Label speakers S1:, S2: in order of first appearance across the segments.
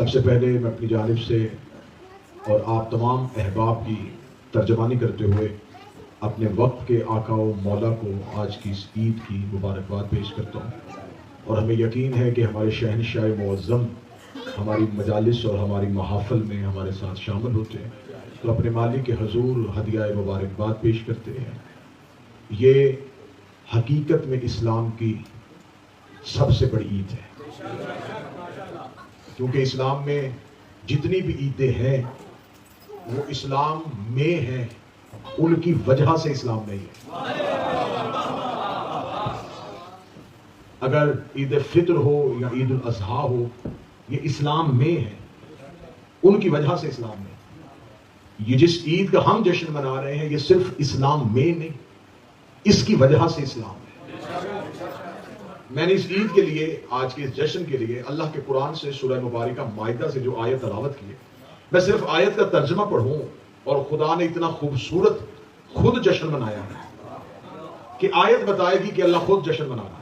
S1: سب سے پہلے میں اپنی جانب سے اور آپ تمام احباب کی ترجمانی کرتے ہوئے اپنے وقت کے آقا و مولا کو آج کی اس عید کی مبارکباد پیش کرتا ہوں، اور ہمیں یقین ہے کہ ہمارے شہنشاہ معظم ہماری مجالس اور ہماری محافل میں ہمارے ساتھ شامل ہوتے ہیں، تو اپنے مالک کے حضور ہدیہ مبارکباد پیش کرتے ہیں۔ یہ حقیقت میں اسلام کی سب سے بڑی عید ہے، کیونکہ اسلام میں جتنی بھی عیدیں ہیں وہ اسلام میں ہیں، ان کی وجہ سے اسلام نہیں ہے۔ اگر عید فطر ہو یا عید الاضحیٰ ہو، یہ اسلام میں ہے، ان کی وجہ سے اسلام میں۔ یہ جس عید کا ہم جشن منا رہے ہیں یہ صرف اسلام میں نہیں، اس کی وجہ سے اسلام ہے۔ میں نے اس عید کے لیے، آج کے اس جشن کے لیے اللہ کے قرآن سے سورہ مبارکہ مائدہ سے جو آیت تلاوت کی ہے، میں صرف آیت کا ترجمہ پڑھوں، اور خدا نے اتنا خوبصورت خود جشن منایا ہے کہ آیت بتائے گی کہ اللہ خود جشن منا رہا ہے۔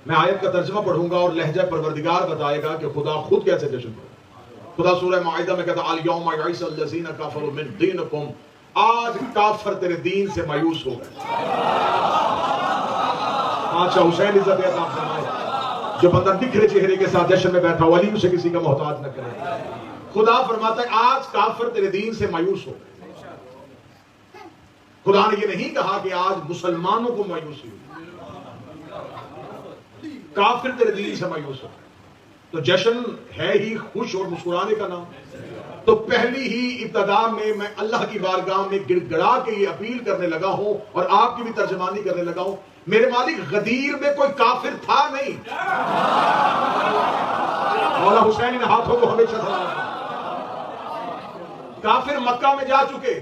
S1: میں آیت کا ترجمہ پڑھوں گا اور لہجہ پروردگار بتائے گا کہ خدا خود کیسے جشن مناتا۔ خدا سورہ مائدہ میں کہتا ہے الیوم یئس الذین کفروا من دینکم، آج کافر تیرے دین سے مایوس ہو گئے۔ اچھا حسین عزت عطا فرمائے، جو بندہ بکھرے چہرے کے ساتھ جشن میں بیٹھا ہو، علی اسے کسی کا محتاج نہ کرے۔ خدا فرماتا ہے آج کافر تیرے دین سے مایوس ہو گئے۔ خدا نے یہ نہیں کہا کہ آج مسلمانوں کو مایوسی ہو، کافر تیرے دین سے مایوس ہو گئے۔ تو جشن ہے ہی خوش اور مسکرانے کا نام، تو پہلی ہی ابتدا میں اللہ کی بارگاہ میں گڑ گڑا کے یہ اپیل کرنے لگا ہوں اور آپ کی بھی ترجمانی کرنے لگا ہوں، میرے مالک غدیر میں کوئی کافر تھا نہیں۔ مولا حسین نے ہاتھوں کو ہمیشہ سلام، کافر مکہ میں جا چکے،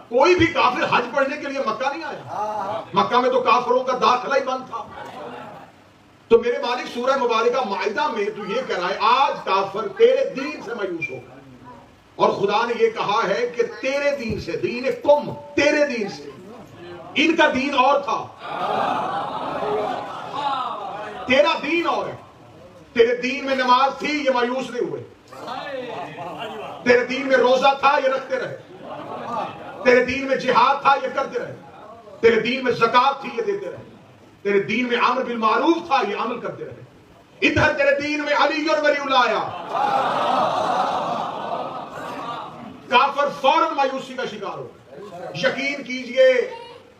S1: کوئی بھی کافر حج پڑھنے کے لیے مکہ نہیں آیا، مکہ میں تو کافروں کا داخلہ ہی بند تھا۔ تو میرے مالک سورہ مبارکہ مائدہ میں تو یہ کہہ رہا ہے آج کافر تیرے دین سے مایوس ہو گئے، اور خدا نے یہ کہا ہے کہ تیرے دین سے، دین کم، تیرے دین سے۔ ان کا دین اور تھا، تیرا دین اور ہے۔ تیرے دین میں نماز تھی، یہ مایوس نہیں ہوئے۔ تیرے دین میں روزہ تھا، یہ رکھتے رہے۔ تیرے دین میں جہاد تھا، یہ کرتے رہے۔ تیرے دین میں زکوٰۃ تھی، یہ دیتے رہے۔ تیرے دین میں امر بالمعروف تھا، یہ عمل کرتے رہے۔ ادھر تیرے دین میں علی اور ولی اللہ آیا، کافر فوراً مایوسی کا شکار ہو گئے۔ یقین کیجئے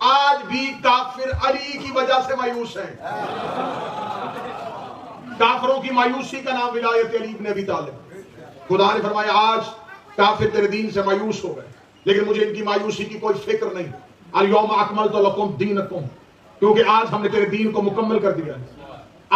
S1: آج بھی کافر علی کی وجہ سے مایوس ہیں۔ کافروں کی مایوسی کا نام ولایت علی بن ابی طالب۔ خدا نے فرمایا آج کافر تیرے دین سے مایوس ہو گئے، لیکن مجھے ان کی مایوسی کی کوئی فکر نہیں۔ الیوم اکملت لکم دینکم، کیونکہ آج ہم نے تیرے دین کو مکمل کر دیا ہے۔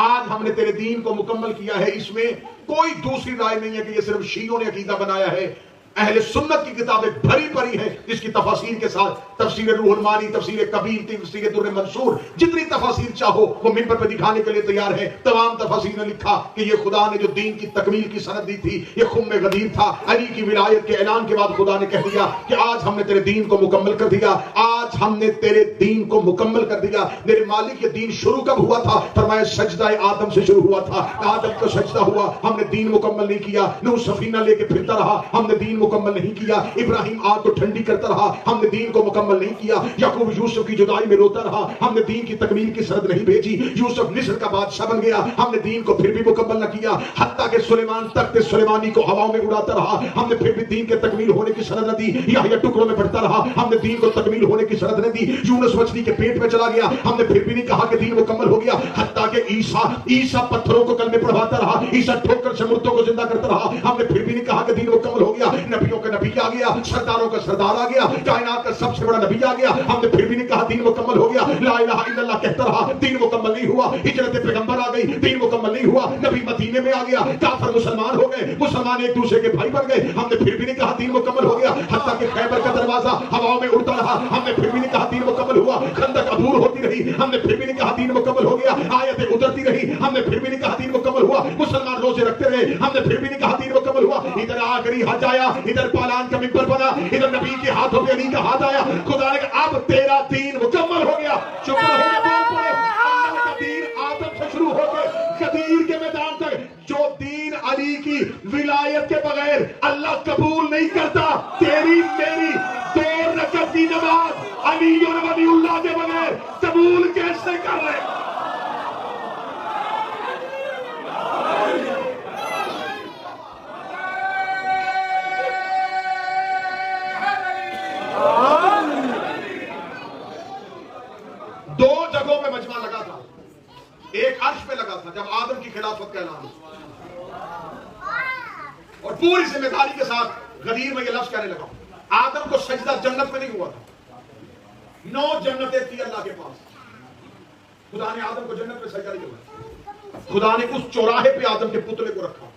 S1: آج ہم نے تیرے دین کو مکمل کیا ہے۔ اس میں کوئی دوسری رائے نہیں ہے کہ یہ صرف شیعوں نے عقیدہ بنایا ہے۔ اہل سنت کی کتابیں بھری پڑی ہیں اس کی تفاسیر کے ساتھ، تفسیر روح المانی، تفسیر کبیر، تفسیر در منصور، جتنی تفاسیر چاہو وہ منبر پہ دکھانے کے لیے تیار ہے۔ تمام تفاسیر نے لکھا کہ یہ خدا نے جو دین کی تکمیل کی سند دی تھی یہ خم غدیر تھا۔ علی کی ولایت کے اعلان کے بعد خدا نے کہہ دیا کہ آج ہم نے تیرے دین کو مکمل کر دیا، آج ہم نے تیرے دین کو مکمل کر دیا۔ میرے مالک یہ دین شروع کب ہوا تھا؟ فرمایا سجدہ آدم سے شروع ہوا تھا۔ آدم کا سجدہ ہوا، ہم نے دین مکمل نہیں کیا۔ نوح سفینہ لے کے پھرتا رہا، ہم نے دین مکمل نہیں کیا۔ ابراہیم آگ کو ٹھنڈی کرتا رہا، ہم نے دین کو مکمل نہیں کیا۔ یعقوب یوسف کی جدائی میں روتا رہا، ہم نے دین کی تکمیل کی سند نہیں بھیجی۔ یوسف مصر کا بادشاہ بن گیا، ہم نے دین کو پھر بھی مکمل نہ کیا۔ حتیٰ کہ سلیمان تخت سلیمانی کو ہواؤں میں اڑاتا رہا، ہم نے پھر بھی دین کے تکمیل ہونے کی سند نہ دی۔ یحییٰ ٹکڑوں میں بڑھتا رہا، ہم نے دین کو تکمیل ہونے کی سند نہ دی۔ یونس مچھلی کے پیٹ میں چلا گیا، ہم نے پھر بھی نہیں کہا کہ دین مکمل ہو گیا۔ حتیٰ کہ عیسیٰ پتھروں کو کلمے پڑھواتا رہا، عیسیٰ ٹھوکر سے مردوں کو زندہ کرتا رہا، ہم نے پھر بھی نہیں کہا کہ دین مکمل ہو گیا۔ نبیوں کا نبی آ گیا، سرداروں کا سردار آ گیا، کائنات کا سب سے بڑا نبی آ گیا، ہم نے پھر بھی نہیں کہا دین مکمل ہو گیا۔ لا الہ الا اللہ کہتا رہا، دین مکمل نہیں ہوا۔ ہجرت پیغمبر آ گئی، دین مکمل نہیں ہوا۔ نبی مدینے میں آ گیا، کافر مسلمان ہو گئے، مسلمان ایک دوسرے کے بھائی بن گئے، ہم نے پھر بھی نہیں کہا دین مکمل ہو گیا۔ حتیٰ کہ خیبر کا دروازہ ہواؤں میں اڑتا رہا، ہم نے پھر بھی نہیں کہا دین مکمل ہوا۔ خندق عبور ہوتی رہی، ہم نے پھر بھی نہیں کہا دین مکمل ہو گیا۔ آیتیں اترتی رہی، ہم نے پھر بھی نہیں کہا دین مکمل ہوا۔ مسلمان روزے رکھتے رہے، ہم نے پھر بھی نہیں کہا دین مکمل ہوا۔ ادھر آخری حج آیا، ادھر پالان کا منبر بنا، ادھر نبی کے ہاتھوں پہ علی کا ہاتھ آیا۔ خدا نے کہا اب تیرا دین مکمل ہو گیا۔ شکر ہو گیا، اللہ کا دین آدم سے شروع ہو کے آیت کے بغیر اللہ قبول نہیں کرتا تیری میری 2 رکعت کی نماز علی اور ولی اللہ کے بغیر قبول کیسے کر رہے؟ دو جگہوں پہ مجمع لگا تھا، ایک عرش پہ لگا تھا جب آدم کی خلافت کا اعلان اور پوری ذمہ داری کے ساتھ غدیر میں یہ لفظ کہنے لگا آدم کو سجدہ جنت میں نہیں ہوا تھا، 9 جنتیں تھی اللہ کے پاس، خدا نے آدم کو جنت میں سجدہ نہیں کروایا، خدا نے اس چوراہے پہ آدم کے پتلے کو رکھا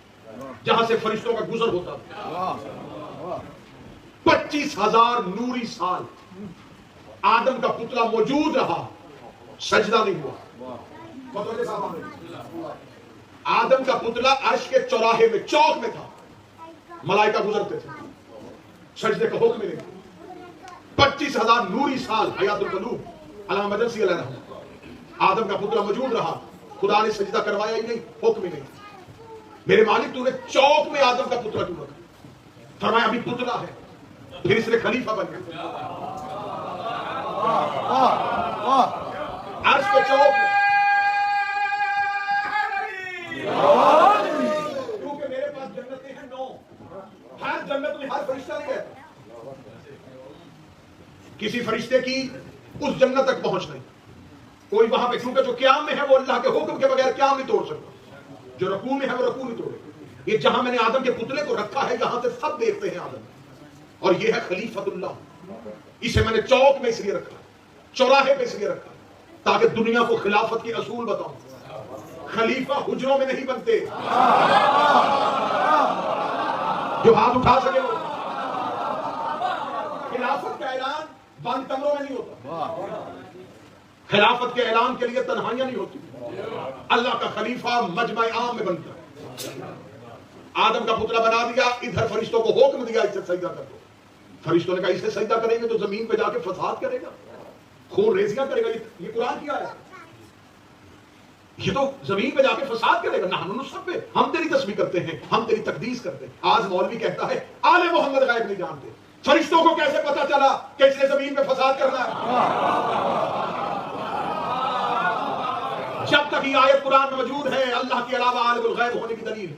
S1: جہاں سے فرشتوں کا گزر ہوتا تھا۔ 25,000 نوری سال آدم کا پتلا موجود رہا، سجدہ نہیں ہوا۔ آدم کا پتلا عرش کے چوراہے میں چوک میں تھا، ملائکہ گزرتے تھے، سجدے کا حکم ملے 25,000 نوری سال حیات القلوب علامہ مجلسی علیہ رحمۃ، آدم کا پتلا موجود رہا، خدا نے سجدہ کروایا ہی نہیں، حکم ہی نہیں۔ میرے مالک تو نے چوک میں آدم کا پتلا کیوں رکھا؟ فرمایا ابھی پتلا ہے، پھر اس نے خلیفہ بن گیا عرش کے چوک میں، کیونکہ میرے پاس جنتیں ہیں 9، ہر جنت میں ہر فرشتہ نہیں رہتا، کسی فرشتے کی اس جنت تک پہنچ نہیں، کوئی وہاں پہ، کیونکہ جو قیام میں ہے وہ اللہ کے حکم کے بغیر قیام نہیں توڑ سکتا، جو رکوع میں ہے وہ رکوع نہیں توڑے۔ یہ جہاں میں نے آدم کے پتلے کو رکھا ہے یہاں سے سب دیکھتے ہیں آدم، اور یہ ہے خلیفۃ اللہ، اسے میں نے چوک میں اس لیے رکھا، چوراہے پہ اس لیے رکھا تاکہ دنیا کو خلافت کے اصول بتاؤں۔ خلیفہ حجروں میں نہیں بنتے، جو ہاتھ اٹھا سکے وہ، خلافت کا اعلان بند کمروں میں نہیں ہوتا، خلافت کے اعلان کے لیے تنہائیاں نہیں ہوتی، اللہ کا خلیفہ مجمع عام میں بنتا ہے۔ آدم کا پتلا بنا دیا، ادھر فرشتوں کو حکم دیا اسے سجدہ کر دو، فرشتوں نے کہا اسے سجدہ کریں گے تو زمین پہ جا کے فساد کرے گا، خون ریزیاں کرے گا، یہ قرآن کیا ہے، یہ تو زمین پہ جا کے فساد کرے گا، نحن نسبح، ہم تیری تسبیح کرتے ہیں، ہم تیری تقدیس کرتے ہیں۔ آج مولوی کہتا ہے آل محمد غیب نہیں جانتے، فرشتوں کو کیسے پتا چلا کہ اس نے زمین پہ فساد کرنا ہے؟ جب تک یہ آیت قرآن میں موجود ہے اللہ کے علاوہ عالم الغیب ہونے کی دلیل ہے۔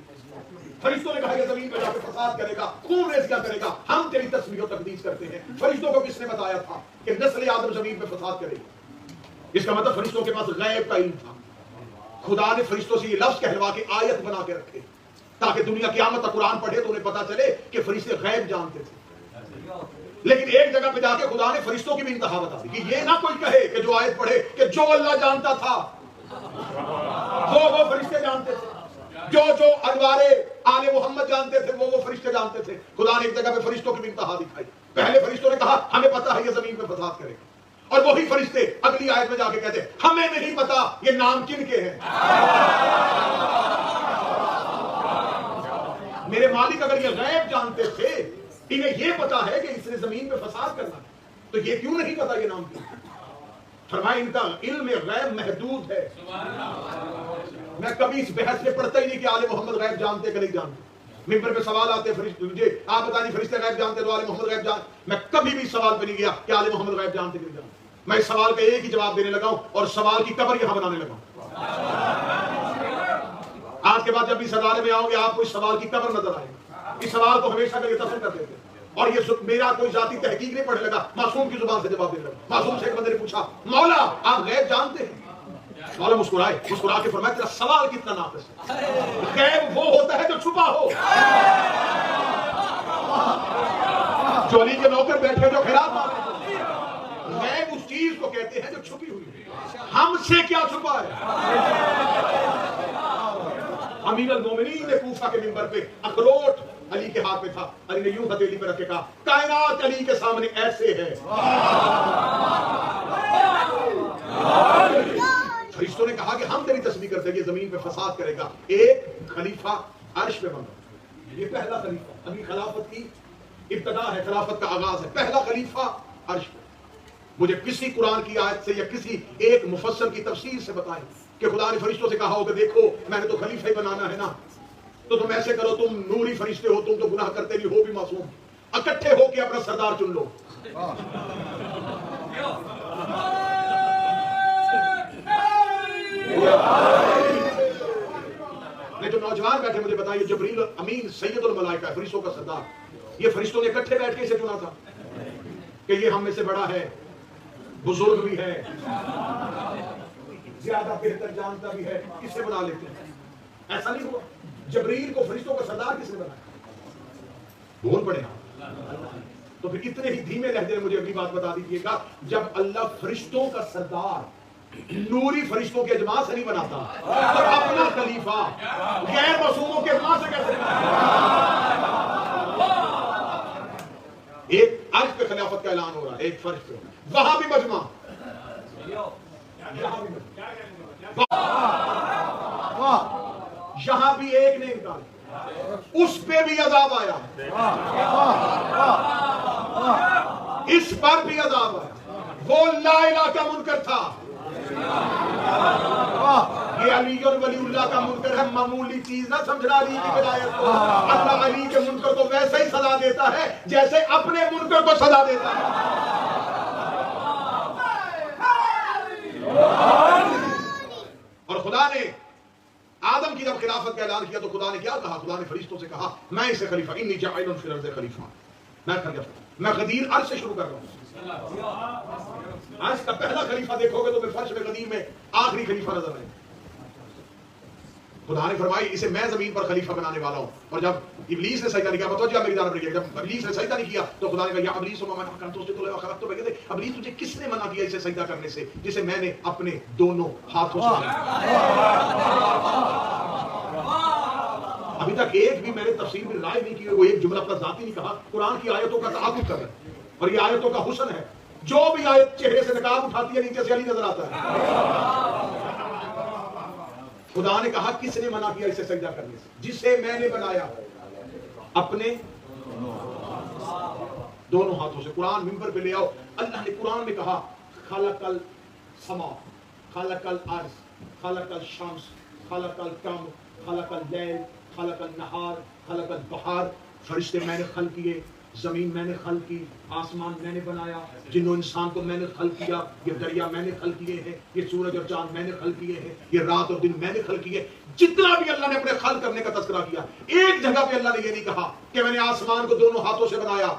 S1: فرشتوں نے کہا کہ زمین پہ جا کے فساد کرے گا، خون ریزیاں کرے گا، ہم تیری تسبیح و تقدیس کرتے ہیں۔ فرشتوں کو کس نے بتایا تھا کہ نسل آدم زمین پہ فساد کرے گی؟ اس کا مطلب فرشتوں کے پاس غیب کا علم تھا، خدا نے فرشتوں سے یہ لفظ کہلوا کے آیت بنا کے رکھے تاکہ دنیا قیامت تک قرآن پڑھے تو انہیں پتا چلے کہ فرشتے غیب جانتے تھے۔ لیکن ایک جگہ پہ جا کے خدا نے فرشتوں کی بھی انتہا بتا دی کہ یہ نہ کوئی کہے کہ جو آیت پڑھے کہ جو اللہ جانتا تھا وہ فرشتے جانتے تھے، جو انوار آل محمد جانتے تھے وہ فرشتے جانتے تھے۔ خدا نے ایک جگہ پہ فرشتوں کی بھی انتہا دکھائی، پہلے فرشتوں نے کہا ہمیں پتا ہے یہ زمین پہ فساد کرے گا، اور وہی فرشتے اگلی آیت میں جا کے کہتے ہیں ہمیں نہیں پتا یہ نام کن کے ہیں۔ میرے مالک اگر یہ غیب جانتے تھے، انہیں یہ پتا ہے کہ اس نے زمین پہ فساد کرنا ہے، تو یہ کیوں نہیں پتا یہ نام کیوں؟ فرمایا ان کا علم غیب محدود ہے۔ میں کبھی اس بحث میں پڑھتا ہی نہیں کہ آل محمد غیب جانتے کہ نہیں جانتے، ممبر پہ سوال آتے فرشتے، مجھے آپ بتائیں فرشتے غیب جانتے تو آل محمد غیب جانتے، میں کبھی بھی سوال پہ نہیں گیا کہ آل محمد غیب جانتے کہ نہیں جانتے، میں اس سوال کا ایک ہی جواب دینے لگا ہوں اور سوال کی قبر یہاں بنانے لگا ہوں۔ آج کے بعد جب بھی صدارے میں آؤں گے آپ کو اس سوال کی قبر نظر آئے گا، اس سوال کو ہمیشہ کے لیے دفن کر دیتے ہیں، اور یہ میرا کوئی ذاتی تحقیق نہیں پڑھنے لگا، معصوم کی زبان سے جواب دینے لگا۔ معصوم سے ایک بندے نے پوچھا مولا آپ غیب جانتے ہیں؟ مولا مسکرائے، مسکرا کے فرمایا تیرا سوال کتنا ناقص ہے، غیب وہ ہوتا ہے جو چھپا ہو، جو علی کے نوکر بیٹھے جو خیرات مانگے، غیب اس چیز کو کہتے ہیں جو چھپی ہوئی ہے، ہم سے کیا چھپا ہے؟ امیر المومنین نے کوفہ کے منبر پہ اخروٹ علی کے ہاتھ میں تھا، علی نے یوں ہتھیلی پہ رکھ کے کہا کائنات علی کے سامنے ایسے ہے۔ فرشتوں نے کہا کہ ہم تیری تسبیح کرتے ہیں، یہ زمین پہ فساد کرے گا۔ ایک خلیفہ عرش پہ بنا، یہ پہلا خلیفہ، ابھی خلافت کی ابتدا ہے، خلافت کا آغاز ہے، پہلا خلیفہ عرش پہ۔ مجھے کسی قرآن کی آیت سے یا کسی ایک مفسر کی تفسیر سے بتائیں کہ خدا نے فرشتوں سے کہا ہو کہ دیکھو میں نے تو خلیفہ ہی بنانا ہے نا، تو تم ایسے کرو، تم نوری فرشتے ہو، تم تو گناہ کرتے نہیں ہو بھی معصوم، اکٹھے ہو کے اپنا سردار چن لو. جو نوجوان بیٹھے مجھے بتائیے، جبریل امین سید الملائکہ ہے، فرشتوں کا سردار، یہ فرشتوں نے اکٹھے بیٹھ کے اسے چنا تھا کہ یہ ہم میں سے بڑا ہے، بزرگ بھی ہے، زیادہ بہتر جانتا بھی ہے، کسے بنا لیتے ہیں؟ ایسا نہیں ہوا. جبریل کو فرشتوں کا سردار کس نے بنایا؟ بول پڑے ہاں. تو پھر اتنے ہی دھیمے لہجے میں مجھے اگلی بات بتا دیجیے گا، جب اللہ فرشتوں کا سردار نوری فرشتوں کے اجماع سے نہیں بناتا تو اپنا خلیفہ غیر معصوموں کے اجماع سے کیسے بناتا؟ ایک عرش پہ خلافت کا اعلان ہو رہا ہے، ایک فرش پہ، وہاں بھی مجمع، یہاں بھی ایک نے انکار، اس پہ بھی عذاب آیا، اس پر بھی عذاب آیا. وہ لا الہ کا منکر تھا، یہ علی ولی اللہ کا منکر ہے. معمولی چیز نہ سمجھنا علی کی ولایت کو. اللہ علی کے منکر کو ویسے ہی سزا دیتا ہے جیسے اپنے منکر کو سزا دیتا ہے. اور خدا نے آدم کی جب خلافت کا اعلان کیا تو خدا نے کیا کہا؟ خدا نے فرشتوں سے کہا میں اسے خلیفہ، انی جاعل فی الارض خلیفہ، میں غدیر عرش سے شروع کر رہا ہوں. عرش کا پہلا خلیفہ دیکھو گے تو میں فرش میں غدیر میں آخری خلیفہ نظر آئے. خدا نے فرمائی اسے میں زمین پر خلیفہ بنانے والا ہوں. اور جب ابلیس نے سجدہ نہیں کیا، متوجہ میری جانب رہیے، جب ابلیس نے سجدہ نہیں کیا تو خدا نے کہا یا ابلیس وما منعک ان تسجد لما خلقت بیدی، ابلیس تجھے کس نے منع کیا اسے سجدہ کرنے سے جسے میں نے اپنے دونوں ہاتھوں سے بنایا. ابھی تک ایک بھی میں نے تفسیر میں رائے نہیں کی، وہ ایک جملہ اپنا ذاتی نہیں کہا، قرآن کی آیتوں کا تعاقب کر رہا ہے. اور یہ آیتوں کا حسن ہے، جو بھی آیت چہرے سے نقاب اٹھاتی ہے نیچے سے علی نظر آتا ہے. خدا نے کہا کس نے منع کیا اسے سجدہ کرنے سے؟ جسے میں نے بنایا اپنے دونوں ہاتھوں سے. قرآن ممبر پہ لے آؤ. اللہ نے قرآن میں کہا خلق السما، خلق الارض، خلق الشمس، خلق القمر، خلق اللیل، خلق النہار، خلق البحار. فرشتے میں نے خلق کیے، زمین میں نے خلق کی، آسمان میں نے بنایا، جن و انسان کو میں نے خلق کیا، یہ دریا میں نے خلق کیے ہیں، یہ سورج اور چاند میں نے خلق کیے ہیں، یہ رات اور دن میں نے خلق کیے. جتنا بھی اللہ نے اپنے خلق کرنے کا تذکرہ کیا، ایک جگہ پہ اللہ نے یہ نہیں کہا کہ میں نے آسمان کو دونوں ہاتھوں سے بنایا.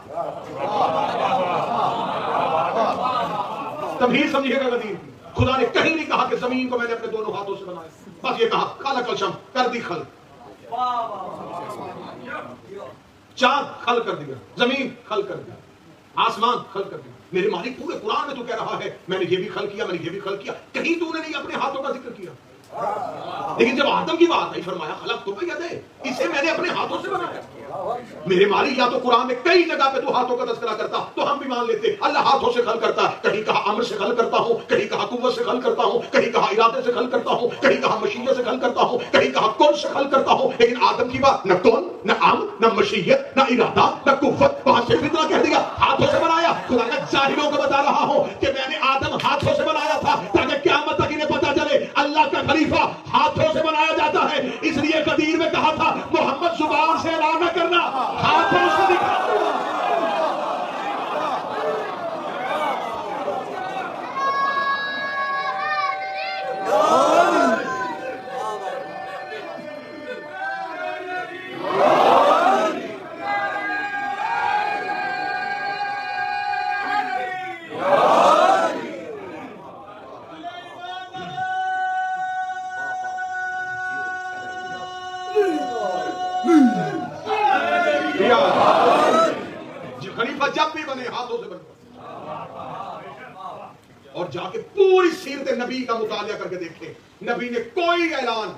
S1: تمہید سمجھیے گا غدیر، خدا نے کہیں نہیں کہا کہ زمین کو میں نے اپنے دونوں ہاتھوں سے بنایا، بس یہ کہا خلق الشمس، کر دی خلق، چاند خلق کر دیا، زمین خلق کر دیا، آسمان خلق کر دیا. میرے مالک پورے قرآن میں تو کہہ رہا ہے میں نے یہ بھی خلق کیا، میں نے یہ بھی خلق کیا، کہیں تو نے نہیں اپنے ہاتھوں کا ذکر کیا. لیکن جب آدم کی بات آئی فرمایا خلق تو یدے، اسے میں نے اپنے ہاتھوں سے بنایا. میرے مالک یا تو قرآن میں کئی جگہ پہ تو ہاتھوں کا تذکرہ کرتا تو ہم بھی مان لیتے اللہ ہاتھوں سے خلق کرتا ہے. کہیں کہا امر سے خلق کرتا ہوں، کہیں کہا قوت سے خلق کرتا ہوں، کہیں کہا ارادے سے خلق کرتا ہوں، کہیں کہا مشیت سے خلق کرتا ہوں، کہیں کہا کون سے خلق کرتا ہوں. لیکن آدم کی بات نہ کون، نہ امر، نہ مشیت، نہ ارادہ، نہ قوت، وہاں سے اتنا کہہ دیا ہاتھوں سے بنایا. خدا کا جاہلوں کو بتا رہا ہوں کہ میں نے آدم ہاتھوں سے بنایا تھا تاکہ قیامت تک انہیں پتا چلے اللہ کا خلیفہ ہاتھوں سے بنایا جاتا ہے. اس لیے قدیر میں کہا تھا محمد زبان سے اعلان نہ کرنا، ہاتھوں سے دکھا. خلیفہ جب بھی بنے ہاتھوں سے بنے. اور جا کے پوری سیرت نبی کا مطالعہ کر کے دیکھیں، نبی نے کوئی اعلان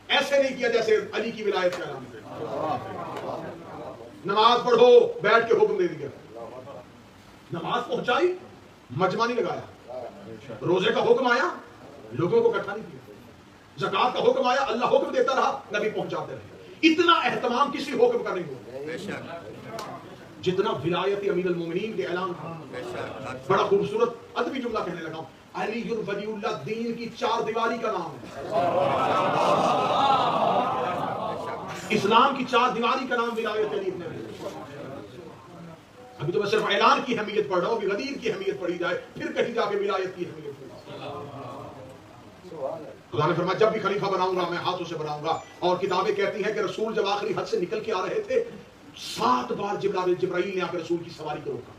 S1: ایسے نہیں کیا جیسے علی کی ولایت کا اعلان. نماز پڑھو بیٹھ کے حکم دے دیا، نماز پہنچائی مجمع نہیں لگایا. روزے کا حکم آیا لوگوں کو اکٹھا نہیں کیا. زکات کا حکم آیا اللہ حکم دیتا رہا نبی پہنچاتے رہے. اتنا اہتمام کسی حکم کا نہیں ہوا جتنا ولایت امیر المومنین کے اعلان تھا. بڑا خوبصورت ادبی جملہ کہنے لگا ہوں، علی ولی اللہ دین کی چار دیواری کا نام ہے. اس اسلام کی چار دیواری کا نام ولایت علی ابن ابی طالب۔ ابھی تو میں صرف اعلان کی اہمیت پڑھ رہا ہوں، ابھی غدیر کی اہمیت پڑھی جائے پھر کہیں جا کے ولایت کی اہمیت پڑھی۔ خدا نے فرمایا جب بھی خلیفہ بناؤں گا میں ہاتھوں سے بناؤں گا۔ اور کتابیں کہتی ہیں کہ رسول جب آخری حد سے نکل کے آ رہے تھے 7 بار جبرائیل نے آ کے رسول کی سواری کو روکا،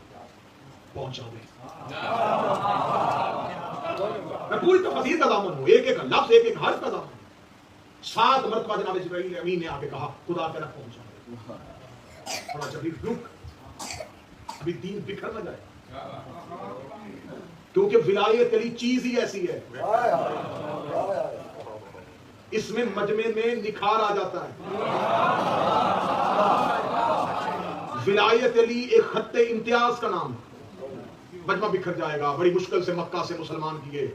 S1: پہنچا دے۔ میں پوری تفسیر کا ضامن ہوں، ایک ایک لفظ ایک ایک حرف کا ضامن ہوں۔ 7 مرتبہ جناب جبرائیل امین نے آ کے کہا خدا کہنا پہنچا دے۔ تھوڑا جب رک، ابھی دین بکھر نہ جائے، کیونکہ ولایت علی چیز ہی ایسی ہے، اس میں مجمع میں نکھار آ جاتا ہے۔ ولایت علی ایک خط امتیاز کا نام ہے۔ مجمع بکھر جائے گا، بڑی مشکل سے مکہ سے مسلمان کیے،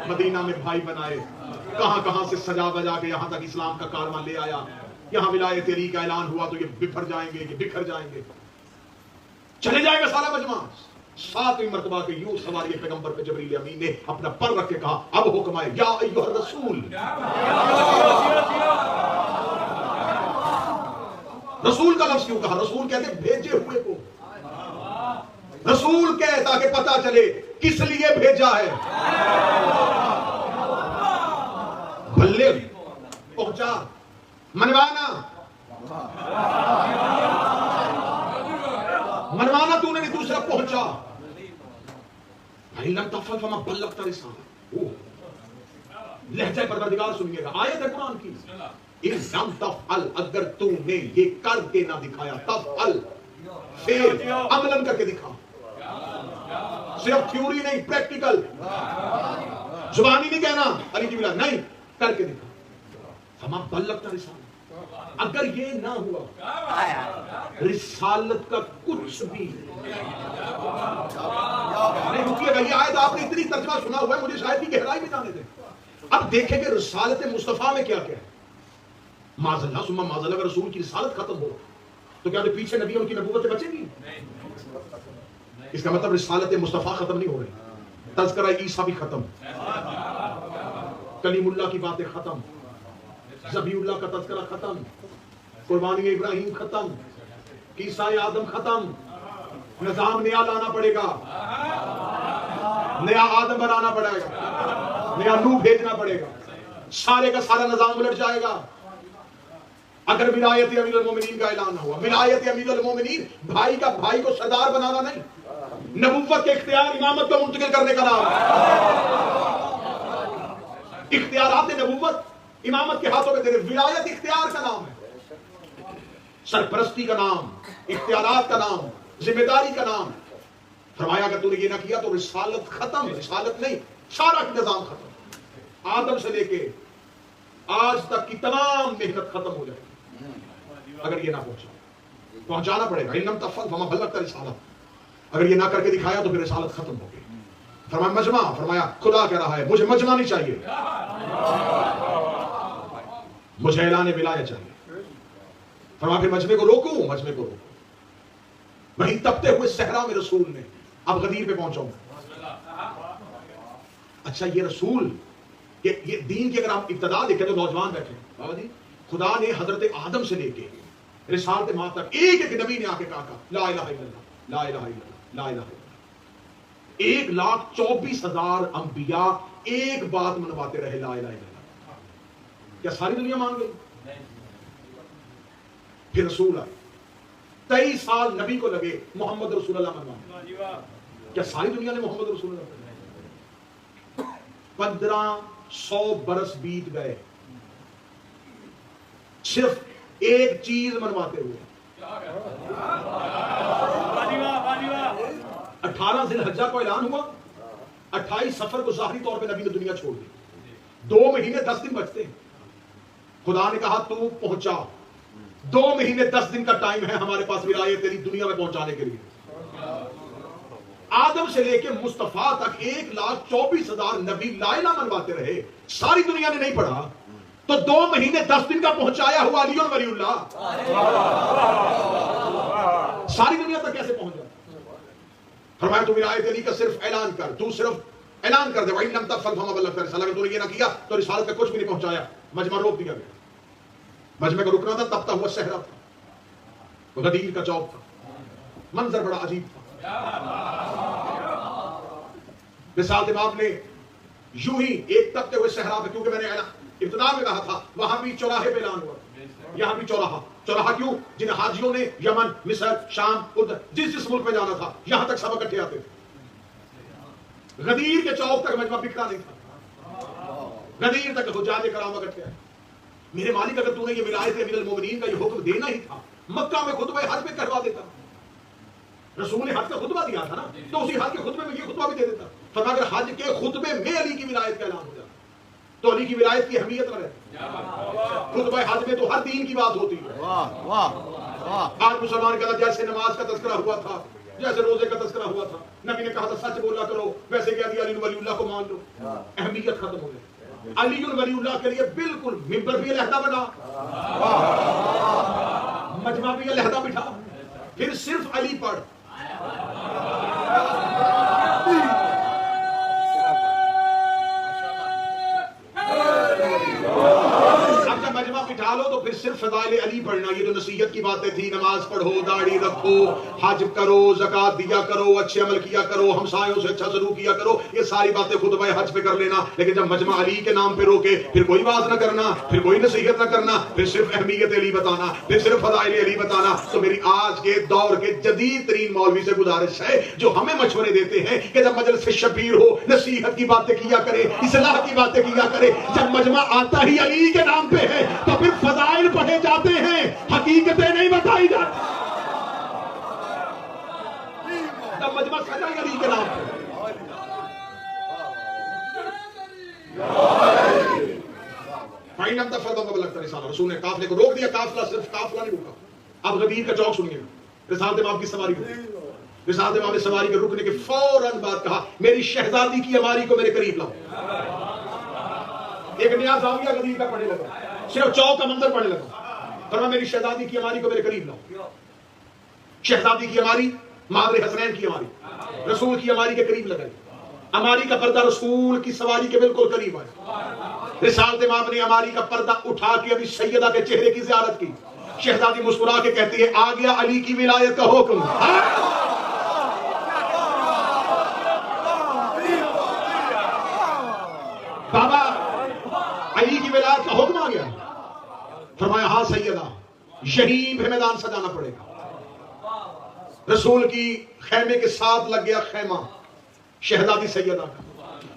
S1: مدینہ میں بھائی بنائے، کہاں کہاں سے سجا بجا کے یہاں تک اسلام کا کارواں لے آیا۔ یہاں ولایت علی کا اعلان ہوا تو یہ بکھر جائیں گے، یہ بکھر جائیں گے، چلے جائے گا سارا مجمع۔ 7ویں مرتبہ کے یوں سواری پیغمبر پہ جبریل امین نے اپنا پر رکھ کے کہا اب حکم آئے یا ایھا الرسول۔ رسول کا لفظ کیوں کہا؟ رسول کہتے بھیجے ہوئے کو، رسول کہے تاکہ پتا چلے کس لیے بھیجا ہے۔ بلغ، پہنچا، منوانا، منوانا تو نے نہیں، دوسرا پہنچا۔ لم تفعل فما بلغت رسالہ۔ لہجہ پروردگار سنیے گا، آیت ہے قرآن کی، ان لم تفعل، اگر تو نے یہ کر کے نہ دکھایا، تفعل فعل عملاً کر کے دکھا، صرف تھیوری نہیں، پریکٹیکل، زبانی نہیں کہنا علی کی بلا نہیں، کر کے دکھا۔ فما بلغت رسالہ، اگر یہ نہ ہوا رسالت کا کچھ بھی نہیں، رکیے گا، یہ آیت آپ نے اتنی ترجمہ سنا ہوا ہے، مجھے شاید کی گہرائی میں جانے دیں۔ اب دیکھیں کہ رسالت مصطفیٰ میں کیا کیا ہے۔ معاذ اللہ ثم معاذ اللہ، اگر رسول کی رسالت ختم ہو تو کیا پیچھے نبی ان کی نبوت سے بچیں گی؟ اس کا مطلب رسالت مصطفیٰ ختم نہیں ہو رہی، تذکرہ عیسیٰ بھی ختم، کلیم اللہ کی باتیں ختم، ذبیح اللہ کا تذکرہ ختم، قربانی ابراہیم ختم، عیسیٰ آدم ختم، نظام نیا لانا پڑے گا، نیا آدم بنانا پڑے گا، نیا نوح بھیجنا پڑے گا، سارے کا سارا نظام الٹ جائے گا اگر ولایت امیر المومنین کا اعلان نہ ہوا۔ ولایت امیر المومنین بھائی کا بھائی کو سردار بنانا نہیں، نبوت کے اختیار امامت کو منتقل کرنے کا نام ہے۔ اختیارات نبوت امامت کے ہاتھوں میں تیرے، ولایت اختیار کا نام ہے، سرپرستی کا نام، اختیارات کا نام، ذمہ داری کا نام۔ فرمایا اگر تو نے یہ نہ کیا تو رسالت ختم، رسالت نہیں، سارا نظام ختم، آدم سے لے کے آج تک کی تمام محنت ختم ہو جائے اگر یہ نہ پہنچا۔ پہنچانا پڑے گا، انم تفعل فما بلغت رسالہ، اگر یہ نہ کر کے دکھایا تو پھر رسالت ختم ہو گئی۔ فرمایا مجمع، فرمایا خدا کہہ رہا ہے مجھے مجمع نہیں چاہیے، مجھے اعلان ولایت چاہیے۔ فرمایا پھر مجمع کو روکوں، مجمع کو روکوں۔ وہیں تپتے ہوئے صحرا میں رسول نے، اب غدیر پہ پہنچاؤں۔ اچھا یہ رسول، یہ دین کی اگر آپ ابتدا دیکھیں تو نوجوان بیٹھے بابا جی، خدا نے حضرت آدم سے لے کے رسالت ماں تک ایک ایک نبی نے آ کے کہا لا الہ الا اللہ، لا الہ الا اللہ، لا الہ الا اللہ۔ 1,24,000 انبیاء ایک بات منواتے رہے، لا الہ الا اللہ۔ کیا ساری دنیا مان گئی؟ پھر رسول آئے، 23 سال نبی کو لگے محمد رسول اللہ منوانے۔ کیا ساری دنیا نے محمد رسول اللہ؟ 1500 برس بیت گئے صرف ایک چیز منواتے ہوئے۔ 18 ذی الحجہ کو اعلان ہوا، 28 صفر کو ظاہری طور پہ نبی نے دنیا چھوڑ دی، 2 مہینے 10 دن بچتے ہیں۔ خدا نے کہا تو پہنچا، 2 مہینے 10 دن کا ٹائم ہے ہمارے پاس ولایت تیری دنیا میں پہنچانے کے لیے۔ آدم سے لے کے مصطفیٰ تک 1,24,000 نبی لا الہ منواتے رہے، ساری دنیا نے نہیں پڑھا، تو 2 مہینے 10 دن کا پہنچایا ہوا علی اور ولی اللہ ساری دنیا تک کیسے پہنچا؟ فرمایا تو ولایت علی کا صرف اعلان کر، تو صرف اعلان کر دے، وَإِن لَمْ تَفْعَلْ فَمَا بَلَّغْتَ رِسَالَتَهُ، اگر تو نے یہ نہ کیا تو رسالت کا کچھ بھی نہیں پہنچایا۔ مجمع روک دیا گیا۔ مجمع کا رکنا تھا، تبتا ہوا صحرا تھا، غدیر کا چوک تھا، منظر بڑا عجیب تھا. رسالت امام نے یوں ہی ایک تبتے ہوئے صحرا پہ، کیونکہ میں نے ابتدا میں کہا تھا وہاں بھی چوراہے پہ اعلان ہوا، یہاں بھی چوراہا کیوں؟ جن حاجیوں نے یمن، مصر، شام، اردن، جس ملک میں جانا تھا یہاں تک سب اکٹھے آتے تھے. غدیر کے چوک تک مجمع بکھرا نہیں تھا، غدیر تک حجاج کرام اکٹھے آئے. میرے مالک اگر تو نے یہ ولایت امیر المومنین کا یہ حکم دینا ہی تھا، مکہ میں خطبہ حج میں کروا دیتا. رسول نے حج کا خطبہ دیا تھا نا، تو اسی حج کے خطبے میں یہ خطبہ بھی دے دیتا. فرمایا اگر حج کے خطبے میں علی کی ولایت کا اعلان ہو جاتا تو علی کی ولایت کی اہمیت نہ رہتی. خطبہ حج میں تو ہر دین کی بات ہوتی ہے. آج مسلمان کہتا جیسے نماز کا تذکرہ ہوا تھا، جیسے روزے کا تذکرہ ہوا تھا، نبی نے کہا تھا سچ بولا کرو، ویسے کہہ دیا علی ولی اللہ کو مان لو. اہمیت ختم ہو گئی. علی ولی اللہ کے لیے بالکل ممبر بھی علیحدہ بنا، مجمع بھی علیحدہ بٹھا، پھر صرف علی پڑھ. مجمع بٹھا لو تو پھر صرف فضائل علی پڑھنا. یہ جو نصیحت کی باتیں تھی، نماز پڑھو، داڑھی رکھو، حج کرو، زکات دیا کرو، اچھے عمل کیا کرو، ہمسایوں سے اچھا سلوک کیا کرو، یہ ساری باتیں خطبہ حج پہ کر لینا. لیکن جب مجمع علی کے نام پہ روکے، پھر کوئی باز نہ کرنا، پھر کوئی نصیحت نہ کرنا، پھر صرف اہمیت علی بتانا، پھر صرف فضائل علی بتانا. تو میری آج کے دور کے جدید ترین مولوی سے گزارش ہے جو ہمیں مشورے دیتے ہیں کہ جب مجلس شبیر ہو، نصیحت کی باتیں کیا کرے، اصلاح کی باتیں کیا کرے. جب مجمع آتا ہی علی کے نام پہ ہے تو پھر فضائل پڑھے جاتے ہیں، حقیقتیں نہیں بتائی جاتی. تب مجمع سجا علی کے نام پہ. رسول نے قافلے کو روک دیا. قافلہ صرف قافلہ نہیں رکا. اب غدیر کا چوک سنیے گا. رسالت امام کی سواری رکی. رسالت امام نے سواری کے رکنے کے فوراً بعد کہا میری شہزادی کی عماری کو میرے قریب لاؤ. ایک نیا زاویہ غدیر کا پڑھنے لگا، صرف چوک کا منظر پڑھنے لگا. فرمایا میری شہزادی کی عماری کو میرے قریب لاؤ. شہزادی کی عماری مادر حسنین کی عماری رسول کی عماری کے قریب لگائی. عماری کا پردہ رسول کی سواری کے بالکل قریب آیا. رسالت امام نے عماری کا پردہ اٹھا کے ابھی سیدہ کے چہرے کی زیارت کی. شہزادی مسکرا کے کہتی ہے آ گیا علی کی ولایت کا حکم. بابا علی کی ولایت کا حکم آ گیا. فرمایا ہاں سیدہ، یہی بھی میدان سجانا پڑے گا. رسول کی خیمے کے ساتھ لگ گیا خیمہ شہزادی سیدہ کا.